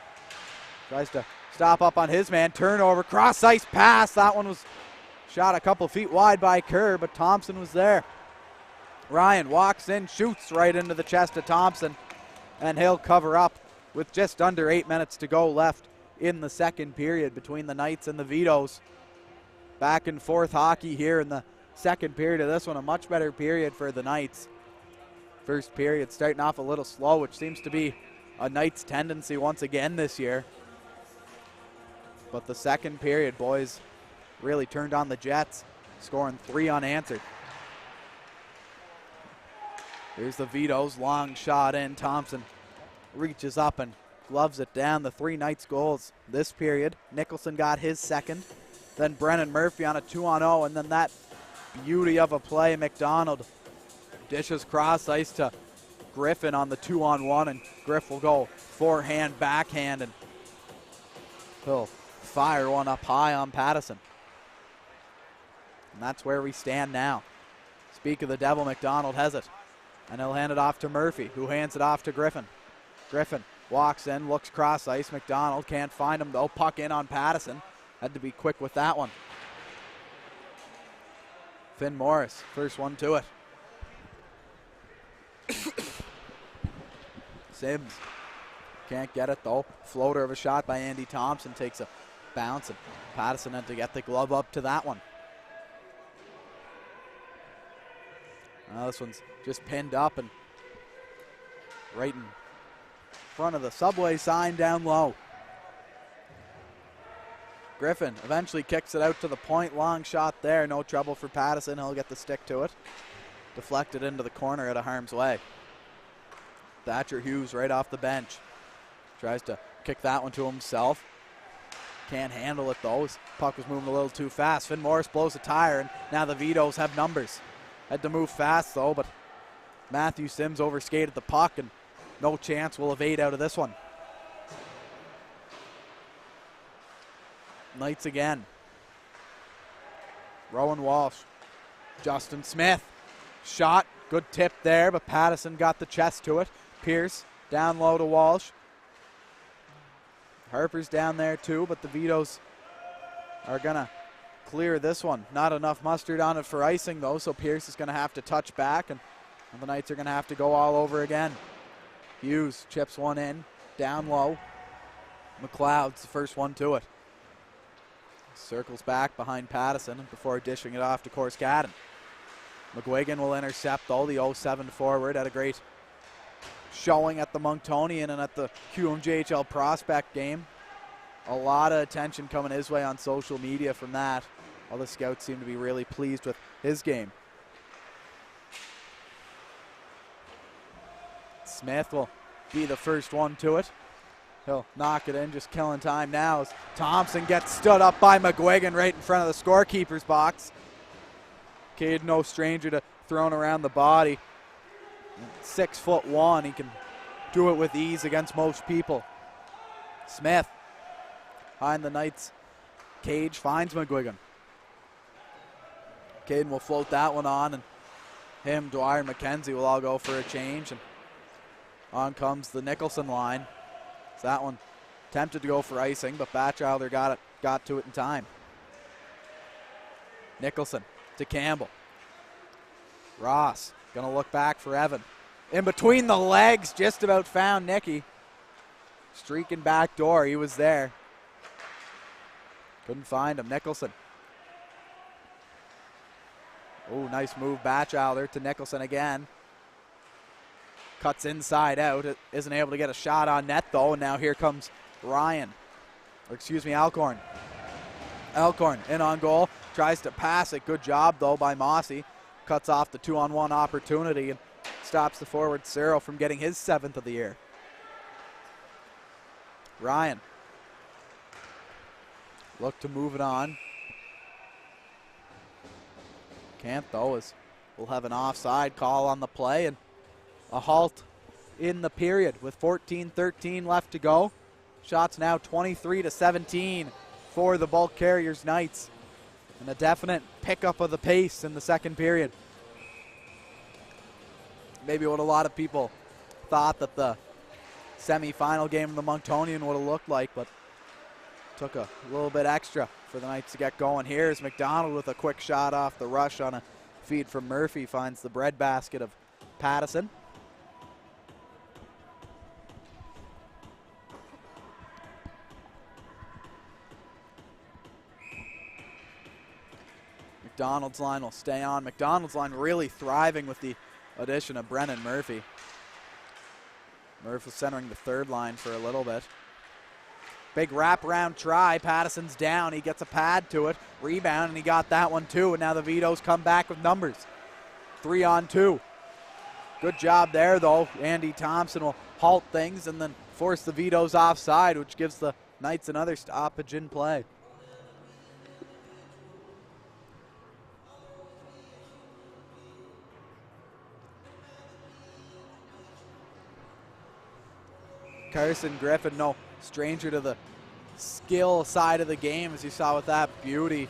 tries to stop up on his man. Turnover, cross ice pass. That one was shot a couple feet wide by Kerr, but Thompson was there. Ryan walks in, shoots right into the chest of Thompson, and he'll cover up with just under 8 minutes to go left in the second period between the Knights and the Vitos. Back and forth hockey here in the second period of this one. A much better period for the Knights. First period starting off a little slow, which seems to be a Knights tendency once again this year. But the second period, boys, really turned on the Jets, scoring 3 unanswered. Here's the Vitos, long shot in. Thompson reaches up and gloves it down. The 3 Knights goals this period. Nicholson got his second. Then Brennan Murphy on a 2-on-0, and then that beauty of a play. McDonald dishes cross ice to Griffin on the 2-on-1, and Griff will go forehand, backhand, and he'll fire one up high on Pattison. And that's where we stand now. Speak of the devil, McDonald has it. And he'll hand it off to Murphy, who hands it off to Griffin. Griffin walks in, looks cross ice. McDonald can't find him though. Puck in on Pattison. Had to be quick with that one. Finn Morris, first one to it. Sims can't get it though. Floater of a shot by Andy Thompson, takes a bounce, and Pattison had to get the glove up to that one. This one's just pinned up and right in front of the Subway sign down low. Griffin eventually kicks it out to the point. Long shot there. No trouble for Pattison. He'll get the stick to it. Deflected into the corner out of harm's way. Thatcher Hughes right off the bench. Tries to kick that one to himself. Can't handle it though. His puck was moving a little too fast. Finn Morris blows a tire, and now the Vitoes have numbers. Had to move fast though, but Matthew Sims overskated the puck, and no chance will evade out of this one. Knights again. Rowan Walsh. Justin Smith. Shot. Good tip there, but Pattison got the chest to it. Pierce down low to Walsh. Harper's down there too, but the Vitoes are going to clear this one. Not enough mustard on it for icing though, so Pierce is going to have to touch back, and the Knights are going to have to go all over again. Hughes chips one in, down low. McLeod's the first one to it. Circles back behind Pattison before dishing it off to Corskadden. McGuigan will intercept though, the 07 forward. Had a great showing at the Monctonian and at the QMJHL prospect game. A lot of attention coming his way on social media from that. All the scouts seem to be really pleased with his game. Smith will be the first one to it. He'll knock it in, just killing time now as Thompson gets stood up by McGuigan right in front of the scorekeeper's box. Cade no stranger to throwing around the body. 6'1", he can do it with ease against most people. Smith behind the Knights cage finds McGuigan. Caden will float that one on, and him, Dwyer, and McKenzie will all go for a change, and on comes the Nicholson line. So that one tempted to go for icing, but Batchelder got to it in time. Nicholson to Campbell. Ross gonna look back for Evan. In between the legs, just about found Nicky. Streaking back door, he was there. Couldn't find him. Nicholson. Oh, nice move, Batchelder to Nicholson again. Cuts inside out. It isn't able to get a shot on net though, and now here comes Ryan. Or excuse me, Alcorn. Alcorn in on goal. Tries to pass it. Good job though by Mossy. Cuts off the 2-on-1 opportunity and stops the forward Cyril from getting his 7th of the year. Ryan. Look to move it on. Can't though, as we'll have an offside call on the play and a halt in the period with 14-13 left to go. Shots now 23-17 for the Bulk Carriers Knights. And a definite pickup of the pace in the second period. Maybe what a lot of people thought that the semi-final game of the Monctonian would have looked like, but took a little bit extra for the Knights to get going. Here's McDonald with a quick shot off the rush on a feed from Murphy. Finds the breadbasket of Pattison. McDonald's line will stay on. McDonald's line really thriving with the addition of Brennan Murphy. Murphy centering the third line for a little bit. Big wraparound try. Pattison's down. He gets a pad to it. Rebound, and he got that one too. And now the Vitoes come back with numbers. 3-on-2. Good job there, though. Andy Thompson will halt things and then force the Vitoes offside, which gives the Knights another stoppage in play. Carson Griffin, no stranger to the skill side of the game, as you saw with that beauty.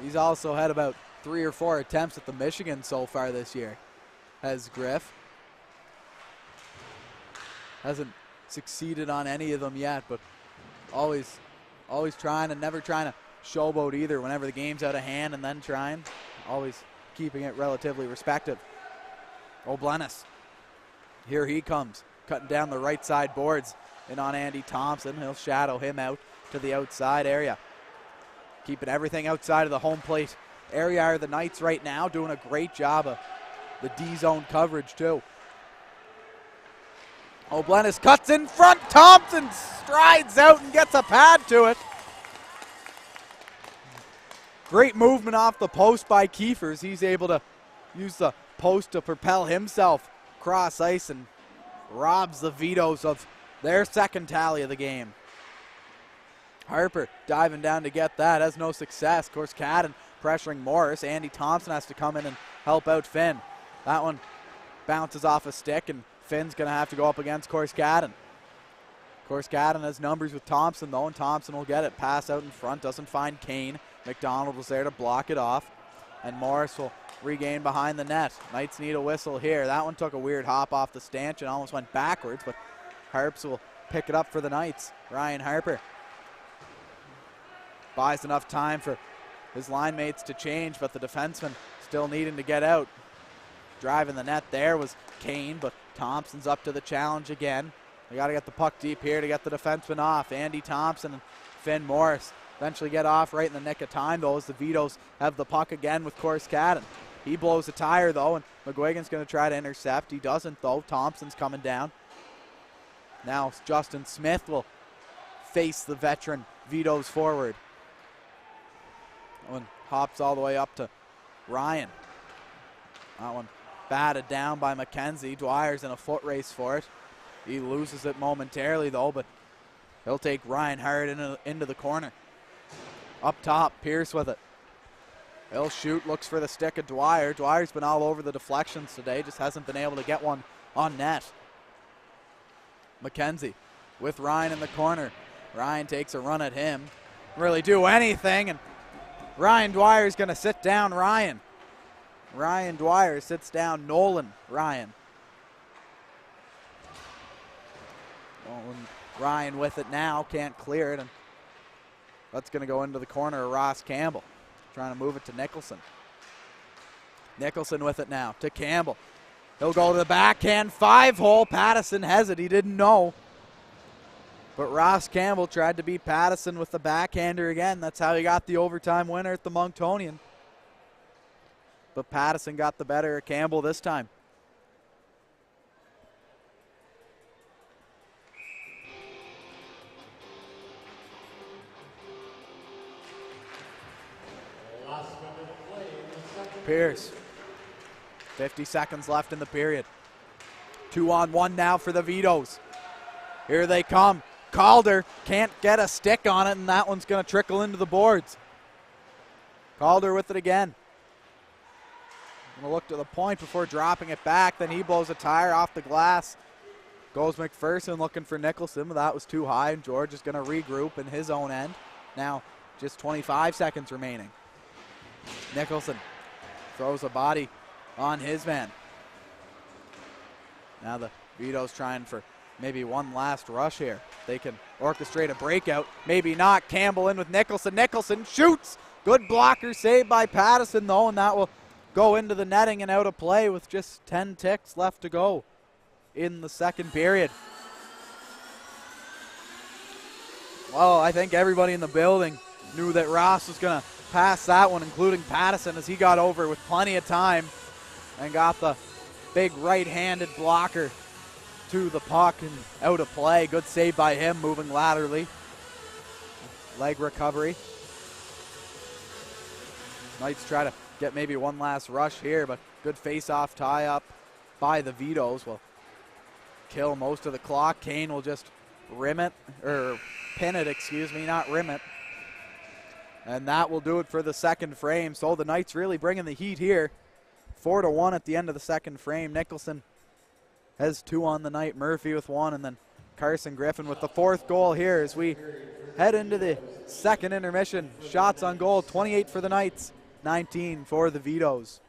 He's also had about 3 or 4 attempts at the Michigan so far this year, has Griff. Hasn't succeeded on any of them yet, but always trying and never trying to showboat either whenever the game's out of hand, and then trying. Always keeping it relatively respective. O'Blennis. Here he comes, cutting down the right side boards and on Andy Thompson. He'll shadow him out to the outside area. Keeping everything outside of the home plate area are the Knights right now, doing a great job of the D-zone coverage too. O'Blennis cuts in front. Thompson strides out and gets a pad to it. Great movement off the post by Kiefers. He's able to use the post to propel himself across ice and robs the Vitoes of their second tally of the game. Harper diving down to get that, has no success. Of course, Cadden pressuring Morris. Andy Thompson has to come in and help out Finn. That one bounces off a stick, and Finn's going to have to go up against Cadden. Cadden has numbers with Thompson, though, and Thompson will get it. Pass out in front, doesn't find Kane. McDonald was there to block it off, and Morris will regain behind the net. Knights need a whistle here. That one took a weird hop off the stanchion, almost went backwards, but Harps will pick it up for the Knights. Ryan Harper buys enough time for his line mates to change, but the defenseman still needing to get out. Driving the net there was Kane, but Thompson's up to the challenge again. They got to get the puck deep here to get the defenseman off. Andy Thompson and Finn Morris eventually get off right in the nick of time, though, as the Vitoes have the puck again with Cadden. He blows a tire, though, and McGuigan's going to try to intercept. He doesn't, though. Thompson's coming down. Now Justin Smith will face the veteran Vitoes forward. That one hops all the way up to Ryan. That one batted down by McKenzie. Dwyer's in a foot race for it. He loses it momentarily, though, but he'll take Ryan Hart into the corner. Up top, Pierce with it. He'll shoot, looks for the stick of Dwyer. Dwyer's been all over the deflections today, just hasn't been able to get one on net. McKenzie with Ryan in the corner. Ryan takes a run at him. Really do anything, and Ryan Dwyer's going to sit down Ryan. Ryan Dwyer sits down Nolan Ryan. Ryan with it now, can't clear it, and that's going to go into the corner of Ross Campbell. Trying to move it to Nicholson. Nicholson with it now to Campbell. He'll go to the backhand, 5-hole. Pattison has it, he didn't know. But Ross Campbell tried to beat Pattison with the backhander again. That's how he got the overtime winner at the Monctonian. But Pattison got the better of Campbell this time. Pierce. 50 seconds left in the period. 2-on-1 now for the Vitoes. Here they come. Calder can't get a stick on it, and that one's going to trickle into the boards. Calder with it again. Going to look to the point before dropping it back. Then he blows a tire off the glass. Goes McPherson looking for Nicholson, but that was too high, and George is going to regroup in his own end. Now just 25 seconds remaining. Nicholson throws a body on his man. Now the Vito's trying for maybe one last rush here. They can orchestrate a breakout. Maybe not. Campbell in with Nicholson. Nicholson shoots. Good blocker save by Pattison, though, and that will go into the netting and out of play with just 10 ticks left to go in the second period. Well, I think everybody in the building knew that Ross was going to pass that one, including Pattison, as he got over with plenty of time and got the big right-handed blocker to the puck and out of play. Good save by him, moving laterally. Leg recovery. Knights try to get maybe one last rush here, but good face-off tie-up by the Vitoes will kill most of the clock. Kane will just pin it, not rim it. And that will do it for the second frame. So the Knights really bringing the heat here. 4-1 at the end of the second frame. Nicholson has 2 on the night. Murphy with 1, and then Carson Griffin with the 4th goal here as we head into the second intermission. Shots on goal, 28 for the Knights, 19 for the Vitoes.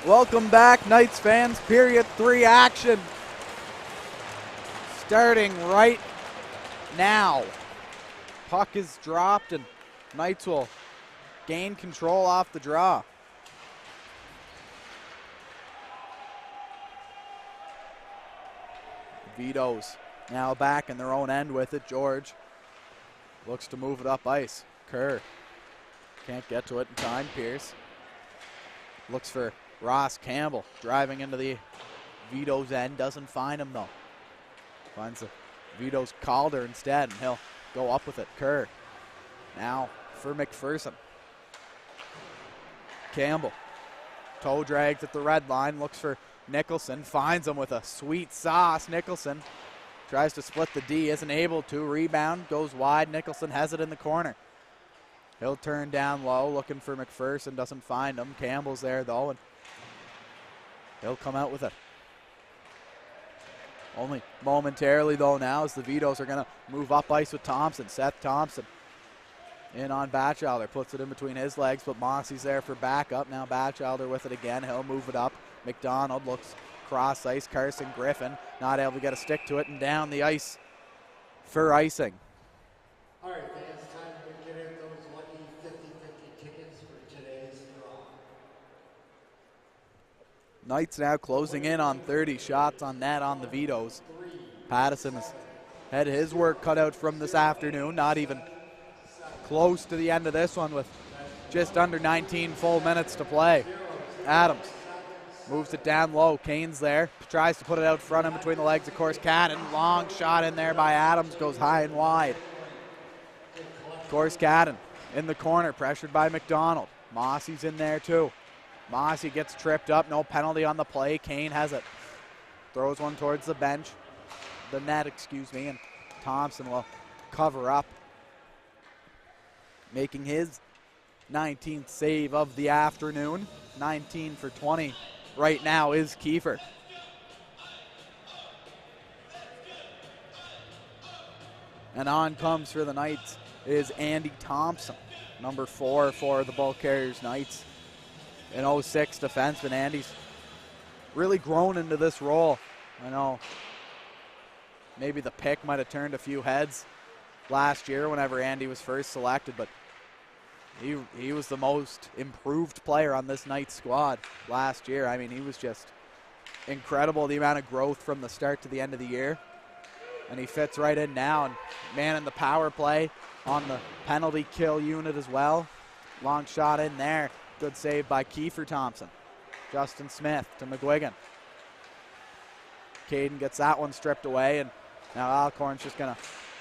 Welcome back, Knights fans. Period 3 action starting right now. Puck is dropped and Knights will gain control off the draw. Vito's now back in their own end with it. George looks to move it up ice. Kerr can't get to it in time. Pierce looks for Ross Campbell driving into the Vito's end. Doesn't find him though. Finds the Vito's Calder instead and he'll go up with it. Kerr now for McPherson. Campbell toe drags at the red line. Looks for Nicholson. Finds him with a sweet sauce. Nicholson tries to split the D. Isn't able to. Rebound goes wide. Nicholson has it in the corner. He'll turn down low looking for McPherson. Doesn't find him. Campbell's there though and he'll come out with it. Only momentarily though now as the Vitos are going to move up ice with Thompson. Seth Thompson in on Batchelder. Puts it in between his legs, but Mossy's there for backup. Now Batchelder with it again. He'll move it up. McDonald looks cross ice. Carson Griffin not able to get a stick to it and down the ice for icing. All right, fans, time to get in those lucky 50-50 tickets for today's draw. Knights now closing in on 30 shots on net on the Vitos. Pattison has had his work cut out from this afternoon. Not even close to the end of this one with just under 19 full minutes to play. Adams moves it down low. Kane's there. Tries to put it out front in between the legs of course Cannon. Long shot in there by Adams. Goes high and wide. Course Cannon in the corner. Pressured by McDonald. Mossy's in there too. Mossy gets tripped up. No penalty on the play. Kane has it. Throws one towards the bench. The net, excuse me. And Thompson will cover up. Making his 19th save of the afternoon. 19 for 20 right now is Kiefer. And on comes for the Knights is Andy Thompson, number 4 for the Bulk Carriers Knights. An 06 defenseman. Andy's really grown into this role. I know maybe the pick might have turned a few heads last year whenever Andy was first selected, but he was the most improved player on this Knights squad last year. I mean, he was just incredible, the amount of growth from the start to the end of the year. And he fits right in now. And man in the power play on the penalty kill unit as well. Long shot in there. Good save by Kiefer Thompson. Justin Smith to McGuigan. Caden gets that one stripped away. And now Alcorn's just going to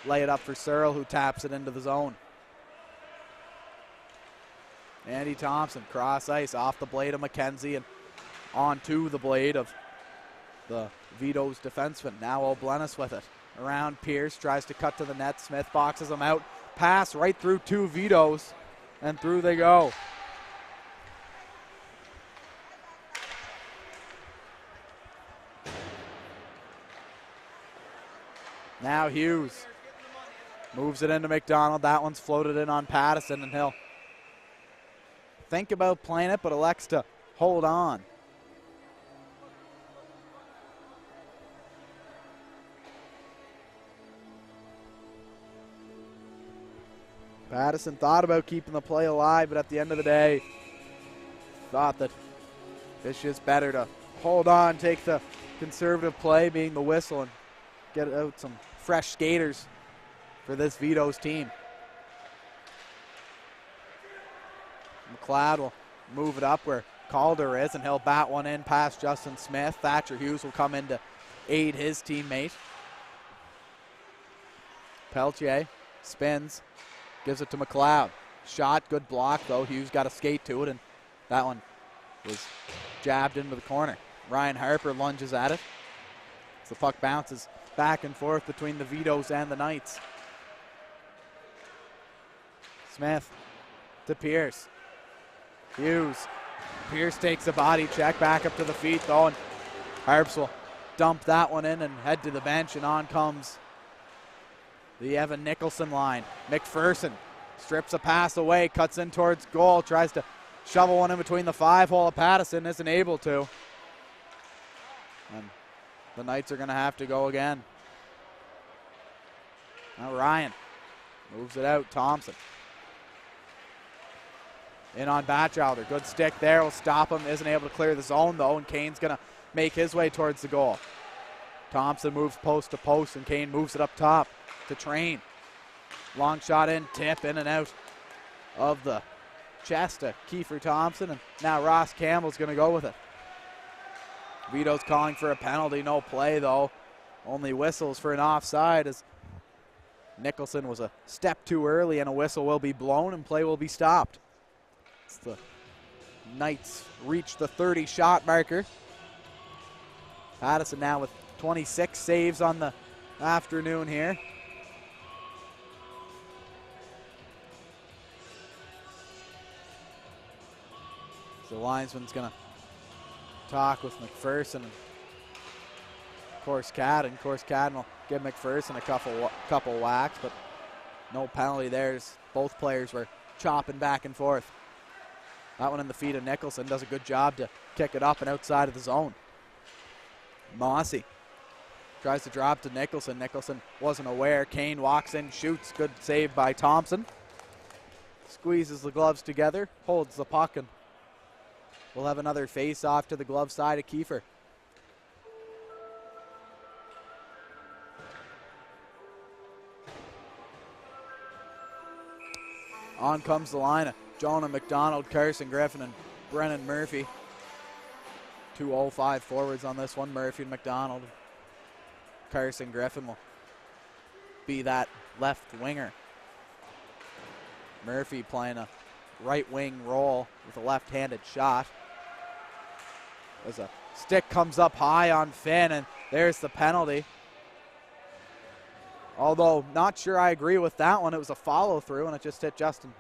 lay it up for Searle, who taps it into the zone. Andy Thompson, cross ice, off the blade of McKenzie and onto the blade of the Vito's defenseman. Now O'Blennis with it. Around Pierce, tries to cut to the net. Smith boxes him out. Pass right through 2 Vitos, and through they go. Now Hughes moves it into McDonald. That one's floated in on Pattison, and he'll think about playing it, but elects to hold on. Pattison thought about keeping the play alive, but at the end of the day, thought that it's just better to hold on, take the conservative play, being the whistle, and get out some fresh skaters for this Vito's team. McLeod will move it up where Calder is, and he'll bat one in past Justin Smith. Thatcher Hughes will come in to aid his teammate. Peltier spins, gives it to McLeod. Shot, good block though. Hughes got a skate to it, and that one was jabbed into the corner. Ryan Harper lunges at it. As the puck bounces back and forth between the Vitos and the Knights. Smith to Pierce. Hughes. Pierce takes a body check back up to the feet though, and Harps will dump that one in and head to the bench, and on comes the Evan Nicholson line. McPherson strips a pass away, cuts in towards goal, tries to shovel one in between the 5-hole of Pattison, isn't able to. And the Knights are going to have to go again. Now Ryan moves it out. Thompson in on Batchelder. Good stick there. Will stop him. Isn't able to clear the zone, though, and Kane's going to make his way towards the goal. Thompson moves post to post, and Kane moves it up top to Train. Long shot in, tip in and out of the chest to Kiefer Thompson, and now Ross Campbell's going to go with it. Vito's calling for a penalty. No play, though. Only whistles for an offside as Nicholson was a step too early, and a whistle will be blown and play will be stopped. It's the Knights reach the 30-shot marker. Pattison now with 26 saves on the afternoon here. So the linesman's going to talk with McPherson and Corskadden. Corskadden will give McPherson a couple whacks, but no penalty there. Both players were chopping back and forth. That one in the feet of Nicholson does a good job to kick it up and outside of the zone. Mossy tries to drop to Nicholson. Nicholson wasn't aware. Kane walks in, shoots. Good save by Thompson. Squeezes the gloves together, holds the puck, and we'll have another face-off to the glove side of Kiefer. On comes the line of Jonah McDonald, Carson Griffin, and Brennan Murphy. 2:05 forwards on this one, Murphy and McDonald. Carson Griffin will be that left winger. Murphy playing a right wing role with a left-handed shot. As a stick comes up high on Finn, and there's the penalty. Although not sure I agree with that one. It was a follow-through, and it just hit Justin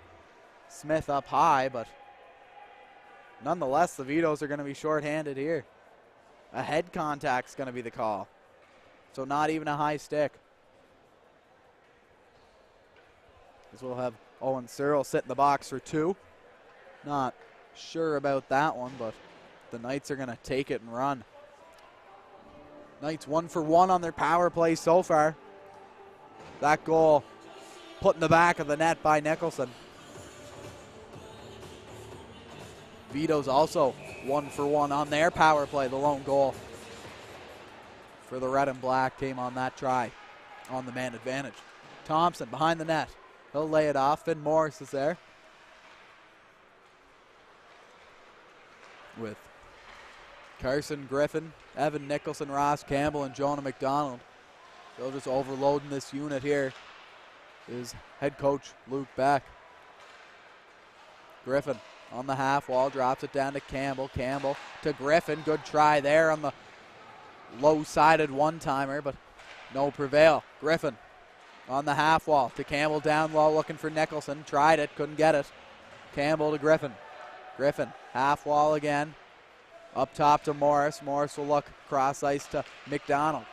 Smith up high, but nonetheless, the Vitos are going to be shorthanded here. A head contact's going to be the call. So not even a high stick. As we'll have Owen Searle sit in the box for 2. Not sure about that one, but the Knights are going to take it and run. Knights 1 for 1 on their power play so far. That goal put in the back of the net by Nicholson. Vito's also 1 for 1 on their power play. The lone goal for the red and black came on that try on the man advantage. Thompson behind the net. He'll lay it off. Finn Morris is there with Carson Griffin, Evan Nicholson, Ross Campbell, and Jonah McDonald. They'll just overloading this unit here is head coach Luke Beck. Griffin on the half wall, drops it down to Campbell. Campbell to Griffin. Good try there on the low-sided one-timer, but no prevail. Griffin on the half wall to Campbell down low, looking for Nicholson. Tried it, couldn't get it. Campbell to Griffin. Griffin, half wall again. Up top to Morris. Morris will look cross ice to McDonald.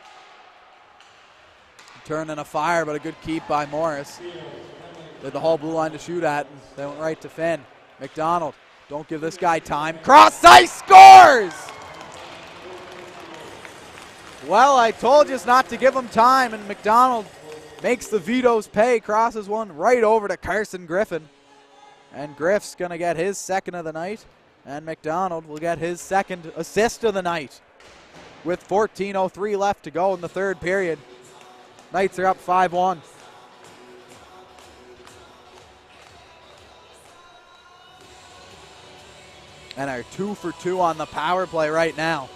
Turning a fire, but a good keep by Morris. They had the whole blue line to shoot at, and they went right to Finn. McDonald, don't give this guy time. Cross ice, scores! Well, I told you not to give him time, and McDonald makes the Vitos pay. Crosses one right over to Carson Griffin. And Griff's going to get his second of the night, and McDonald will get his second assist of the night. With 14:03 left to go in the third period. Knights are up 5-1. And are 2 for 2 on the power play right now.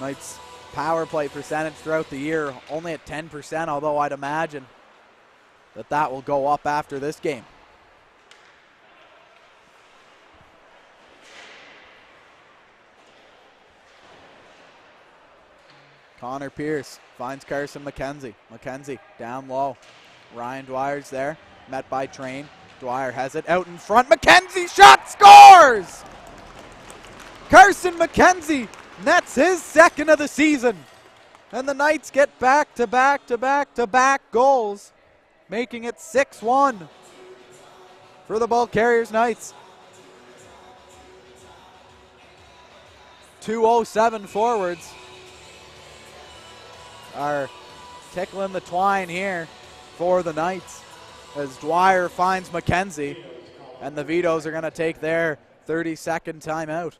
Knights power play percentage throughout the year only at 10%, although I'd imagine that will go up after this game. Connor Pierce finds Carson McKenzie. McKenzie down low. Ryan Dwyer's there, met by Train. Dwyer has it out in front. McKenzie shot, scores! Carson McKenzie nets his second of the season. And the Knights get back-to-back-to-back-to-back goals, making it 6-1. for the Ball Carriers Knights. 2:07 forwards are tickling the twine here for the Knights as Dwyer finds McKenzie, and the Vitoes are going to take their 30-second timeout.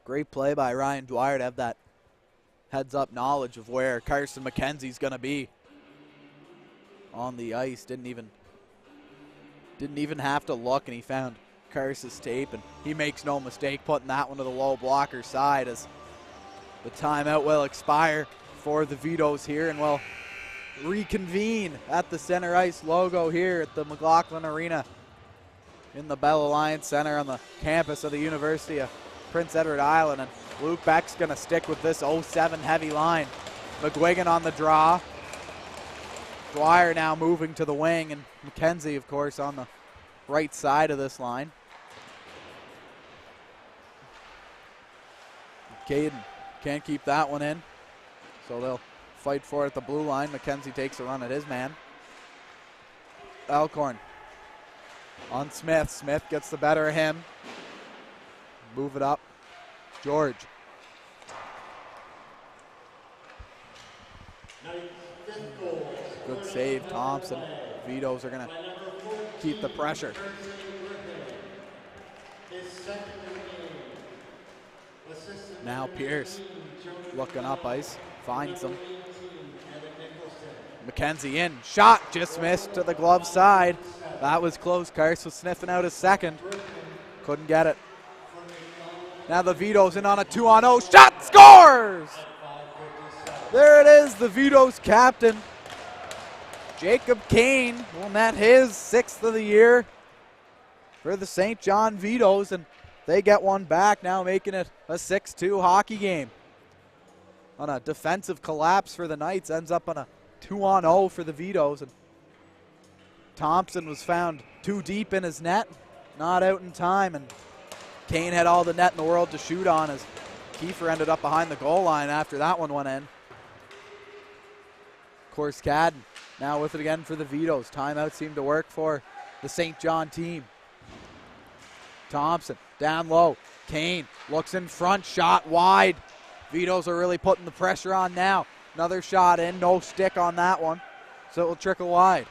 Great play by Ryan Dwyer to have that heads-up knowledge of where Carson McKenzie's going to be on the ice. Didn't even have to look, and he found Carson's tape, and he makes no mistake putting that one to the low blocker side as the timeout will expire for the Vitoes here, and we'll reconvene at the center ice logo here at the McLaughlin Arena in the Bell Alliance Center on the campus of the University of Prince Edward Island. And Luke Beck's going to stick with this 07 heavy line. McGuigan on the draw. Dwyer now moving to the wing, and McKenzie, of course, on the right side of this line. Caden can't keep that one in, so they'll fight for it at the blue line. McKenzie takes a run at his man. Alcorn on Smith. Smith gets the better of him. Move it up. George. Good save, Thompson. Vitoes are going to keep the pressure. Now Pierce looking up ice, finds him. McKenzie in, shot just missed to the glove side. That was close. Carson was sniffing out his second. Couldn't get it. Now the Vitoes in on a 2-on-0 shot, scores! There it is, the Vitoes captain, Jacob Kane, will net his 6th of the year for the St. John Vitoes, and they get one back, now making it a 6-2 hockey game. On a defensive collapse for the Knights, ends up on a 2-on-0 for the Vitoes, and Thompson was found too deep in his net, not out in time, and Kane had all the net in the world to shoot on as Kiefer ended up behind the goal line after that one went in. Of course, Cadden now with it again for the Vitoes. Timeout seemed to work for the St. John team. Thompson down low. Kane looks in front, shot wide. Vitoes are really putting the pressure on now. Another shot in, no stick on that one, so it will trickle wide.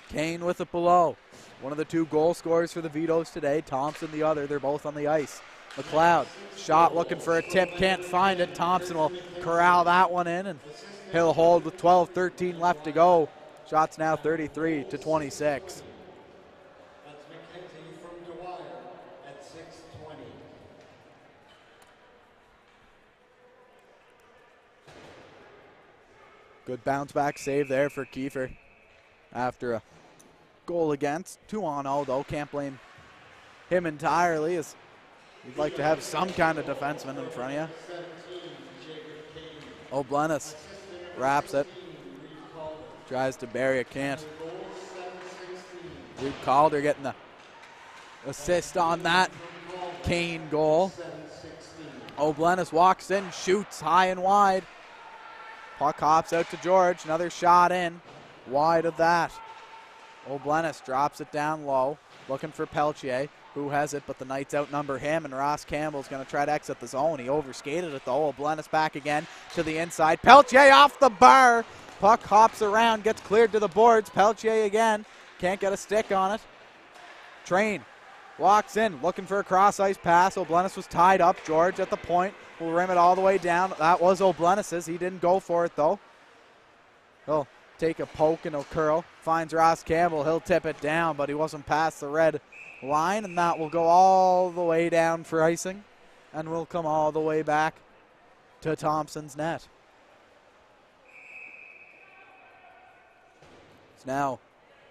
Kane with it below. One of the two goal scorers for the Vitoes today. Thompson the other. They're both on the ice. McLeod, shot looking for a tip, can't find it. Thompson will corral that one in, and he'll hold with 12-13 left to go. Shots now 33-26. That's McKenzie from Dwyer at 6:20. Good bounce back save there for Kiefer after a goal against. 2-on-0 though, can't blame him entirely as you'd like to have some kind of defenseman in front of you. O'Blennis wraps it. Tries to bury it, can't. Reed Calder getting the assist on that Kane goal. O'Blennis walks in, shoots high and wide. Puck hops out to George. Another shot in. Wide of that. O'Blennis drops it down low. Looking for Peltier, who has it, but the Knights outnumber him, and Ross Campbell's going to try to exit the zone. He overskated it, though. O'Blennis back again to the inside. Peltier off the bar. Puck hops around, gets cleared to the boards. Peltier again. Can't get a stick on it. Train walks in, looking for a cross-ice pass. O'Blennis was tied up. George at the point will rim it all the way down. That was O'Blennis's. He didn't go for it, though. He'll take a poke and a curl. Finds Ross Campbell. He'll tip it down, but he wasn't past the red line, and that will go all the way down for icing and will come all the way back to Thompson's net. So now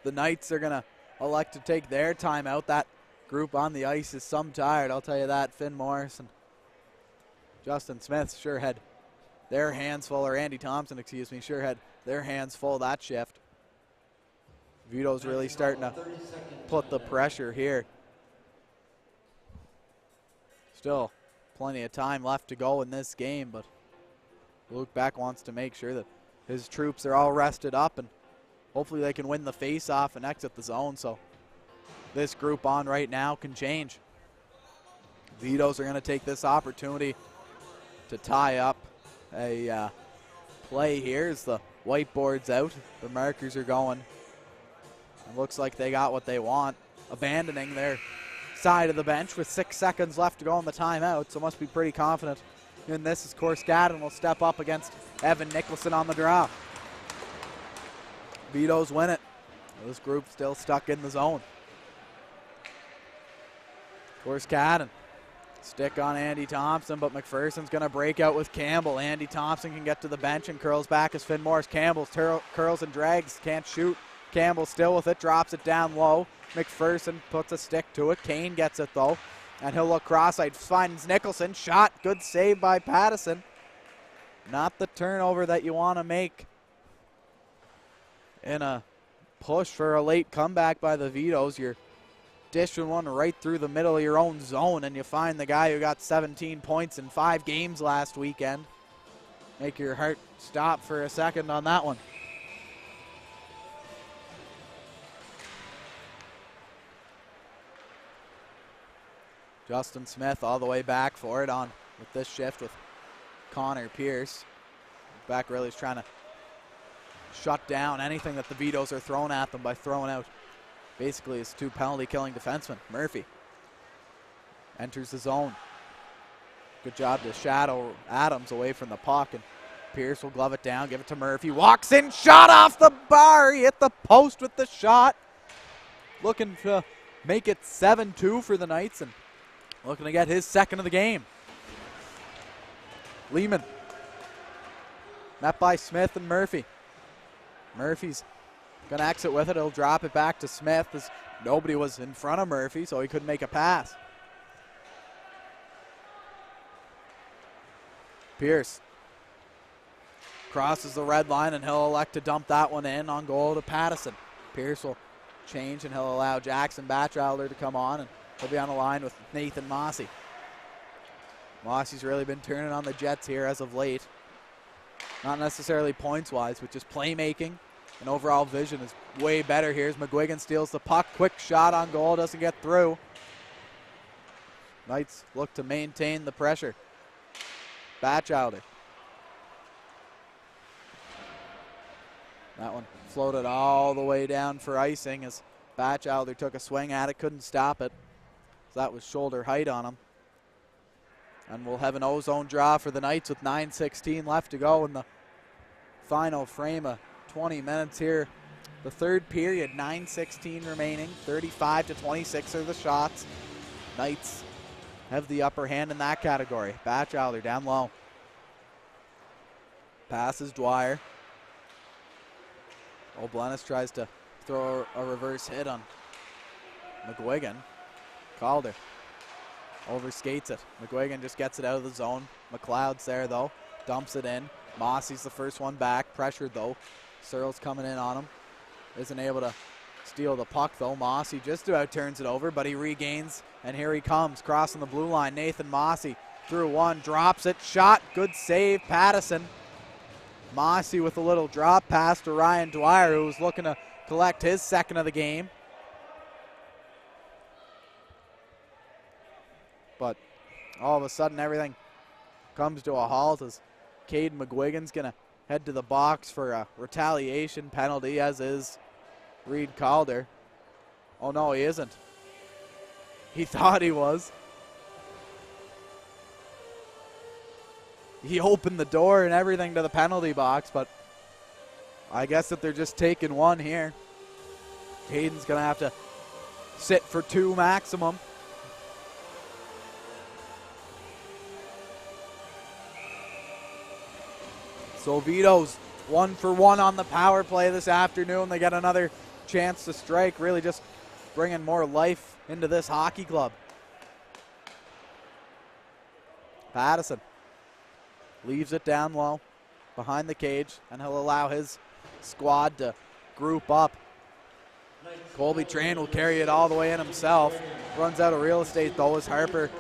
the Knights are going to elect to take their timeout. That group on the ice is some tired, I'll tell you that. Finn Morris and Justin Smith sure had their hands full, or Andy Thompson, excuse me, sure had their hands full that shift. Vito's really starting to put the pressure here. Still plenty of time left to go in this game, but Luke Beck wants to make sure that his troops are all rested up, and hopefully they can win the face-off and exit the zone, so this group on right now can change. Vito's are going to take this opportunity to tie up a play here as the whiteboard's out. The markers are going. It looks like they got what they want, abandoning their side of the bench with 6 seconds left to go on the timeout, so must be pretty confident in this as Corscaden will step up against Evan Nicholson on the draw. Vito's win it. This group still stuck in the zone. Corscaden. Stick on Andy Thompson, but McPherson's going to break out with Campbell. Andy Thompson can get to the bench and curls back as Finn Morris. Campbell curls and drags, can't shoot. Campbell still with it, drops it down low. McPherson puts a stick to it. Kane gets it though, and he'll look cross-eyed, finds Nicholson. Shot, good save by Pattison. Not the turnover that you want to make in a push for a late comeback by the Vitos. You're dishing one right through the middle of your own zone, and you find the guy who got 17 points in 5 games last weekend. Make your heart stop for a second on that one. Justin Smith all the way back for it on with this shift with Connor Pierce. Beck really is trying to shut down anything that the Vitos are throwing at them by throwing out basically his 2 penalty killing defensemen. Murphy enters the zone. Good job to shadow Adams away from the puck, and Pierce will glove it down, give it to Murphy. Walks in, shot off the bar. He hit the post with the shot. Looking to make it 7-2 for the Knights, and looking to get his second of the game. Lehman met by Smith and Murphy. Murphy's going to exit with it. He'll drop it back to Smith as nobody was in front of Murphy, so he couldn't make a pass. Pierce crosses the red line, and he'll elect to dump that one in on goal to Pattison. Pierce will change, and he'll allow Jackson Batchelder to come on, and he'll be on the line with Nathan Mossy. Mossy's really been turning on the Jets here as of late. Not necessarily points-wise, but just playmaking and overall vision is way better here as McGuigan steals the puck. Quick shot on goal, doesn't get through. Knights look to maintain the pressure. Batchelder. That one floated all the way down for icing as Batchelder took a swing at it, couldn't stop it. So that was shoulder height on him. And we'll have an O-zone draw for the Knights with 9:16 left to go in the final frame of 20 minutes here. The third period, 9:16 remaining, 35-26 are the shots. Knights have the upper hand in that category. Batchelder down low. Passes Dwyer. O'Blennis tries to throw a reverse hit on McGuigan. Calder overskates it. McGuigan just gets it out of the zone. McLeod's there though. Dumps it in. Mossy's the first one back. Pressured though. Searle's coming in on him. Isn't able to steal the puck though. Mossy just about turns it over, but he regains, and here he comes crossing the blue line. Nathan Mossy through one, drops it, shot, good save. Pattison. Mossy with a little drop pass to Ryan Dwyer, who was looking to collect his second of the game. But all of a sudden everything comes to a halt as Cade McGuigan's going to head to the box for a retaliation penalty, as is Reed Calder. Oh no, he isn't. He thought he was. He opened the door and everything to the penalty box, but I guess that they're just taking one here. Caden's going to have to sit for 2 maximum. So Vito's 1 for 1 on the power play this afternoon. They get another chance to strike, really just bringing more life into this hockey club. Pattison leaves it down low behind the cage, and he'll allow his squad to group up. Colby Train will carry it all the way in himself. Runs out of real estate though as Harper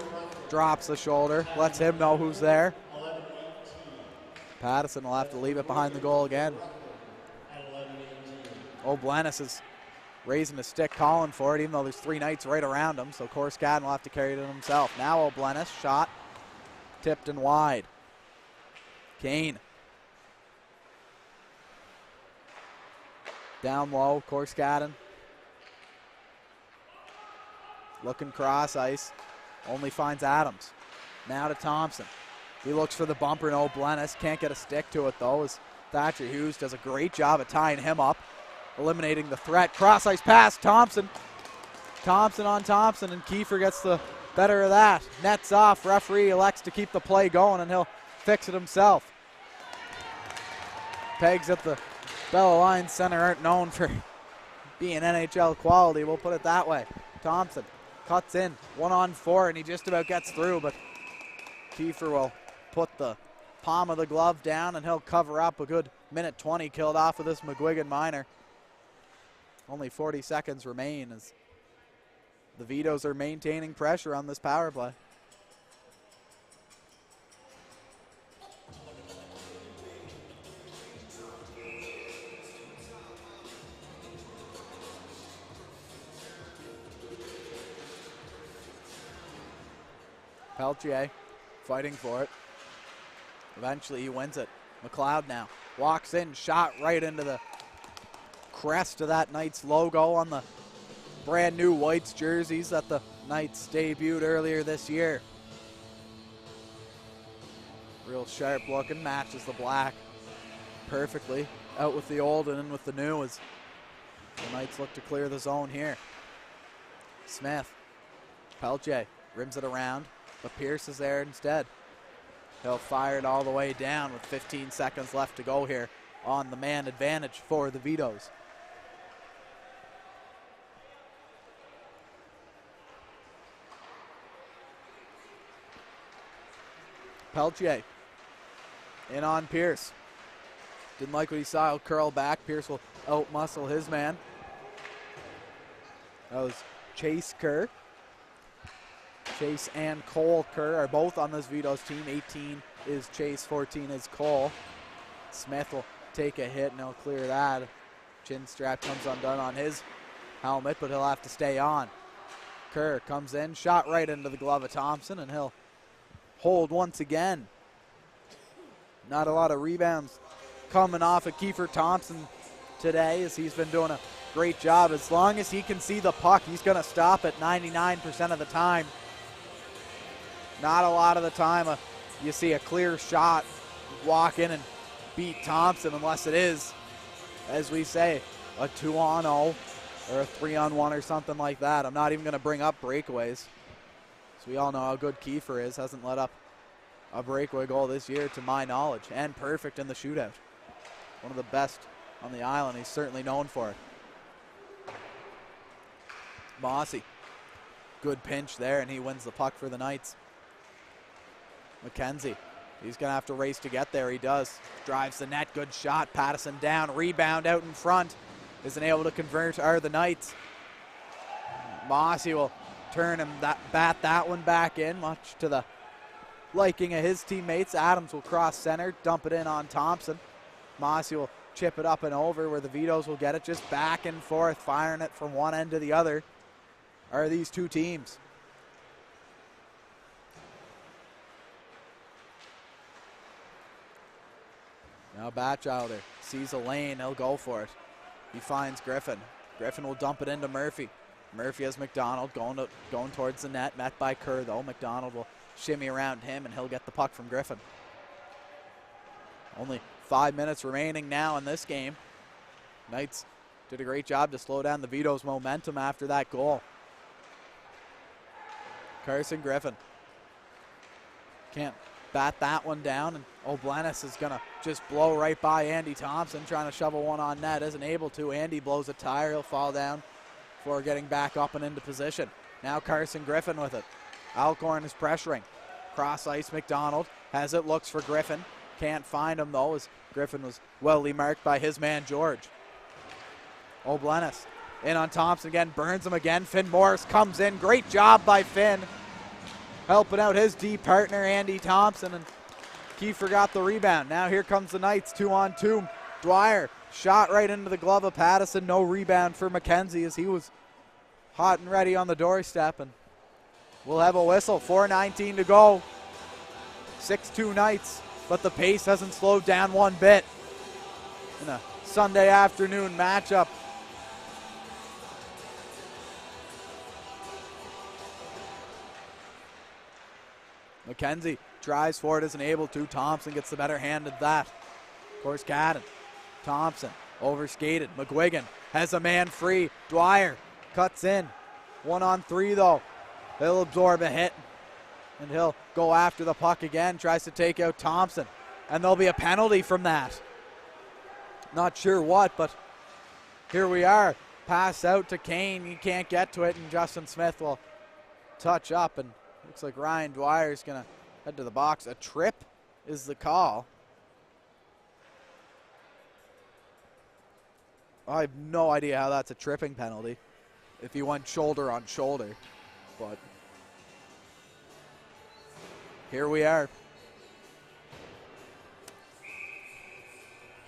drops the shoulder, lets him know who's there. Pattison will have to leave it behind the goal again. O'Blennis is raising a stick, calling for it, even though there's 3 Knights right around him, so Corskadden will have to carry it himself. Now O'Blennis, shot, tipped and wide. Kane. Down low, Corskadden. Looking cross ice, only finds Adams. Now to Thompson. He looks for the bumper, and O'Blennis can't get a stick to it though, as Thatcher Hughes does a great job of tying him up, eliminating the threat. Cross ice pass, Thompson. Thompson on Thompson, and Kiefer gets the better of that. Nets off, referee elects to keep the play going, and he'll fix it himself. Pegs at the Bella Lions Center aren't known for being NHL quality, we'll put it that way. Thompson cuts in, 1-on-4, and he just about gets through, but Kiefer will put the palm of the glove down, and he'll cover up. A good minute 20 killed off of this McGuigan minor. Only 40 seconds remain as the Vitoes are maintaining pressure on this power play. Peltier fighting for it. Eventually he wins it. McLeod now walks in, shot right into the crest of that Knights logo on the brand new Whites jerseys that the Knights debuted earlier this year. Real sharp looking, matches the black perfectly. Out with the old and in with the new as the Knights look to clear the zone here. Smith, Peltier rims it around, but Pierce is there instead. He'll fire it all the way down with 15 seconds left to go here on the man advantage for the Vitoes. Peltier in on Pierce. Didn't like what he saw. He'll curl back. Pierce will out-muscle his man. That was Chase Kerr. Chase and Cole Kerr are both on this Vito's team. 18 is Chase, 14 is Cole. Smith will take a hit and he'll clear that. Chin strap comes undone on his helmet, but he'll have to stay on. Kerr comes in, shot right into the glove of Thompson, and he'll hold once again. Not a lot of rebounds coming off of Kiefer Thompson today, as he's been doing a great job. As long as he can see the puck, he's going to stop it 99% of the time. Not a lot of the time you see a clear shot walk in and beat Thompson, unless it is, as we say, a 2-on-0 or a 3-on-1 or something like that. I'm not even going to bring up breakaways, so we all know how good Kiefer is. Hasn't let up a breakaway goal this year to my knowledge, and perfect in the shootout. One of the best on the island. He's certainly known for it. Mossy, good pinch there, and he wins the puck for the Knights. McKenzie, he's going to have to race to get there. He does. Drives the net, good shot. Pattison down, rebound out in front. Isn't able to convert, are the Knights. Mossy will turn and bat that one back in, much to the liking of his teammates. Adams will cross center, dump it in on Thompson. Mossy will chip it up and over where the Vitoes will get it, just back and forth, firing it from one end to the other are these two teams. Now Batchelder sees a lane, he'll go for it. He finds Griffin. Griffin will dump it into Murphy. Murphy has McDonald going towards the net, met by Kerr though. McDonald will shimmy around him and he'll get the puck from Griffin. Only 5 minutes remaining now in this game. Knights did a great job to slow down the Vito's momentum after that goal. Carson Griffin can't bat that one down, and O'Blennis is going to just blow right by Andy Thompson, trying to shovel one on net. Isn't able to. Andy blows a tire. He'll fall down before getting back up and into position. Now Carson Griffin with it. Alcorn is pressuring. Cross ice, McDonald has it, looks for Griffin. Can't find him though, as Griffin was well marked by his man George. O'Blennis in on Thompson again, burns him again. Finn Morris comes in. Great job by Finn. helping out his D partner, Andy Thompson, and Kiefer got the rebound. Now here comes the Knights, 2-on-2. Dwyer shot right into the glove of Pattison. No rebound for McKenzie as he was hot and ready on the doorstep, and we'll have a whistle. 4:19 to go. 6-2 Knights, but the pace hasn't slowed down one bit in a Sunday afternoon matchup. McKenzie tries for it, isn't able to. Thompson gets the better hand of that. Of course, Cadden. Thompson overskated. McGuigan has a man free. Dwyer cuts in. 1-on-3 though. He'll absorb a hit, and he'll go after the puck again. Tries to take out Thompson, and there'll be a penalty from that. Not sure what, but here we are. Pass out to Kane. He can't get to it, and Justin Smith will touch up, and looks like Ryan Dwyer's going to head to the box. A trip is the call. I have no idea how that's a tripping penalty if he went shoulder on shoulder, but here we are.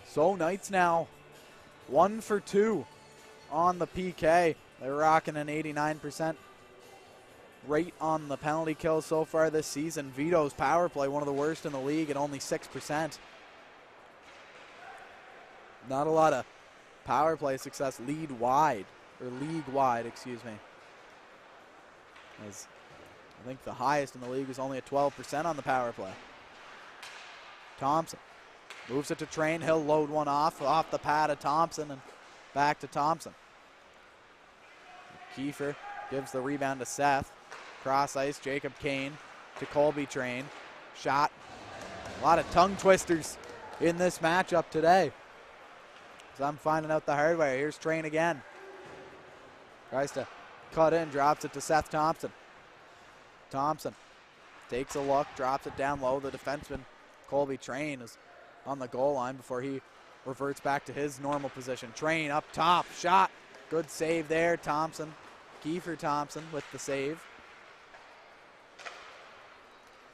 So Knights now 1 for 2 on the PK. They're rocking an 89% rate on the penalty kills so far this season. Vito's power play, one of the worst in the league at only 6%. Not a lot of power play success league-wide, excuse me. As I think the highest in the league is only at 12% on the power play. Thompson moves it to Train. He'll load one off the pad of Thompson and back to Thompson. Kiefer gives the rebound to Seth. Cross ice, Jacob Kane to Colby Train. Shot. A lot of tongue twisters in this matchup today. So I'm finding out the hard way. Here's Train again. Tries to cut in, drops it to Seth Thompson. Thompson takes a look, drops it down low. The defenseman, Colby Train, is on the goal line before he reverts back to his normal position. Train up top, shot. Good save there, Thompson. Kiefer Thompson with the save.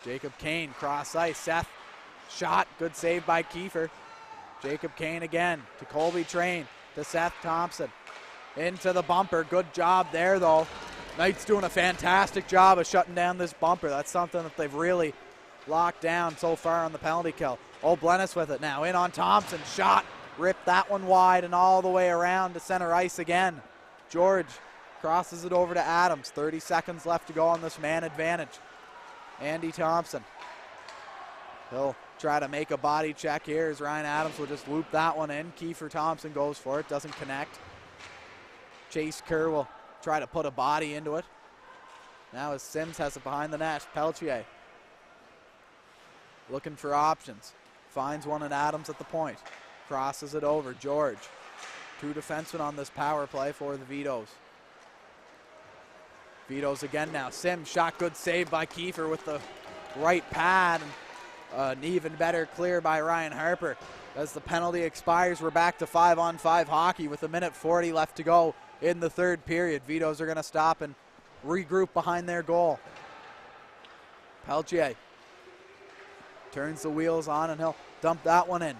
Jacob Kane, cross ice. Seth, shot. Good save by Kiefer. Jacob Kane again to Colby Train to Seth Thompson. Into the bumper. Good job there, though. Knights doing a fantastic job of shutting down this bumper. That's something that they've really locked down so far on the penalty kill. O'Blennis with it now. In on Thompson. Shot. Ripped that one wide and all the way around to center ice again. George crosses it over to Adams. 30 seconds left to go on this man advantage. Andy Thompson. He'll try to make a body check here as Ryan Adams will just loop that one in. Kiefer Thompson goes for it. Doesn't connect. Chase Kerr will try to put a body into it. Now as Sims has it behind the net. Peltier looking for options. Finds one in Adams at the point. Crosses it over. George. 2 defensemen on this power play for the Vitos. Vitos again now. Sims shot. Good save by Kiefer with the right pad. And an even better clear by Ryan Harper. As the penalty expires, we're back to 5-on-5 hockey with 1:40 left to go in the third period. Vitos are going to stop and regroup behind their goal. Peltier turns the wheels on and he'll dump that one in.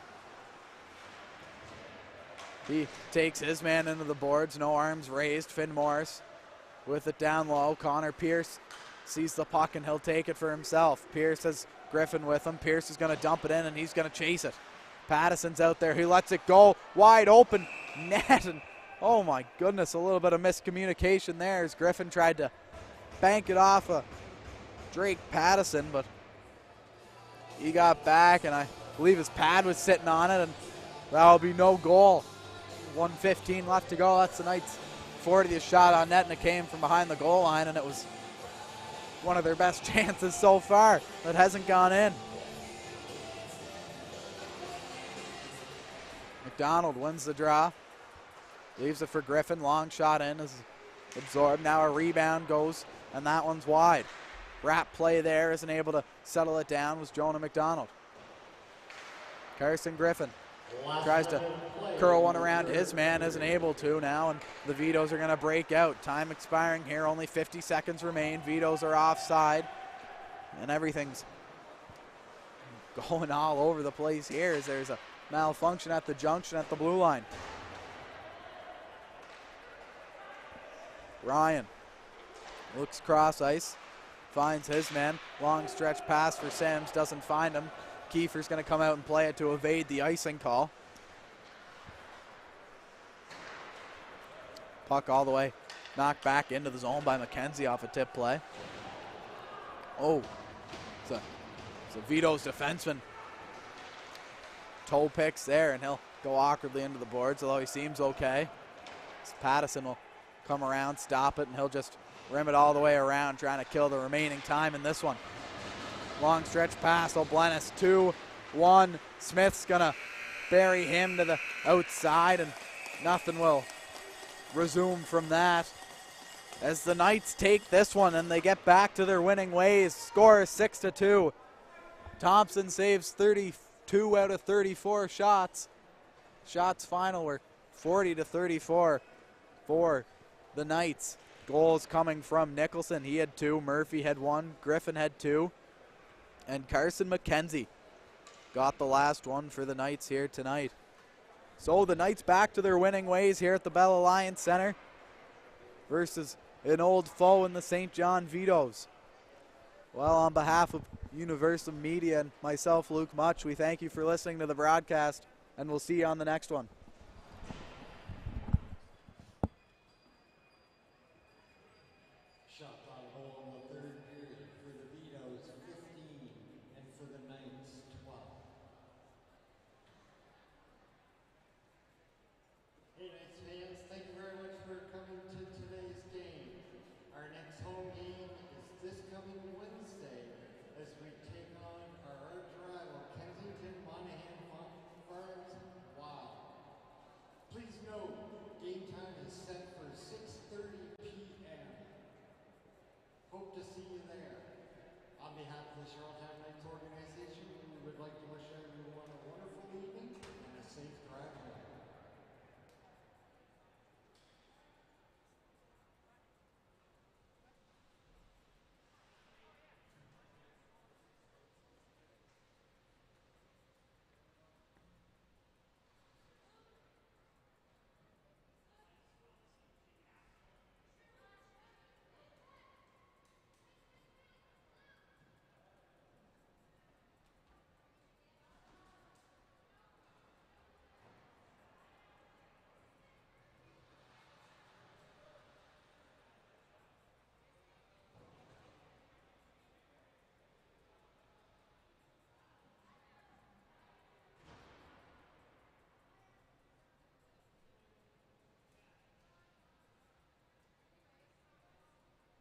He takes his man into the boards. No arms raised. Finn Morris with it down low. Connor Pierce sees the puck and he'll take it for himself. Pierce has Griffin with him. Pierce is going to dump it in and he's going to chase it. Pattison's out there. He lets it go. Wide open net. And oh my goodness, a little bit of miscommunication there as Griffin tried to bank it off of Drake Pattison, but he got back and I believe his pad was sitting on it and that'll be no goal. 1:15 left to go. That's the Knights' 40th shot on net and it came from behind the goal line and it was one of their best chances so far that hasn't gone in. McDonald wins the draw. Leaves it for Griffin. Long shot in is absorbed. Now a rebound goes, and that one's wide. Wrap play there. Isn't able to settle it down was Jonah McDonald. Carson Griffin tries to curl one around his man. Isn't able to now, and the Vitos are going to break out. Time expiring here. Only 50 seconds remain. Vitos are offside. And everything's going all over the place here as there's a malfunction at the junction at the blue line. Ryan looks cross ice, finds his man. Long stretch pass for Sims, doesn't find him. Kiefer's going to come out and play it to evade the icing call. Puck all the way knocked back into the zone by McKenzie off a tip play. Oh, it's a Vito's defenseman. Toe picks there, and he'll go awkwardly into the boards, although he seems okay. Pattison will come around, stop it, and he'll just rim it all the way around, trying to kill the remaining time in this one. Long stretch pass, O'Blenis 2-1. Smith's going to bury him to the outside, and nothing will resume from that as the Knights take this one and they get back to their winning ways. Score 6-2. Thompson saves 32 out of 34 shots. Shots final were 40-34 for the Knights. Goals coming from Nicholson. He had 2. Murphy had 1. Griffin had 2. And Carson McKenzie got the last one for the Knights here tonight. So the Knights back to their winning ways here at the Bell Alliance Center versus an old foe in the St. John Vitos. Well, on behalf of Universum Media and myself, Luke Much, we thank you for listening to the broadcast, and we'll see you on the next one. Shot on goal in the third period for the Vitos, 15, and for the Knights, 12. Hey, Knights fans, thank you very much for coming to today's game. Our next home game is this coming Wednesday as we take on our arch rival, Kensington Monahan Farms Wild. Please note, game time is set for 6:30 p.m. Hope to see you there. On behalf of the Charlottetown Knights organization, we would like to wish everyone a wonderful evening and a safe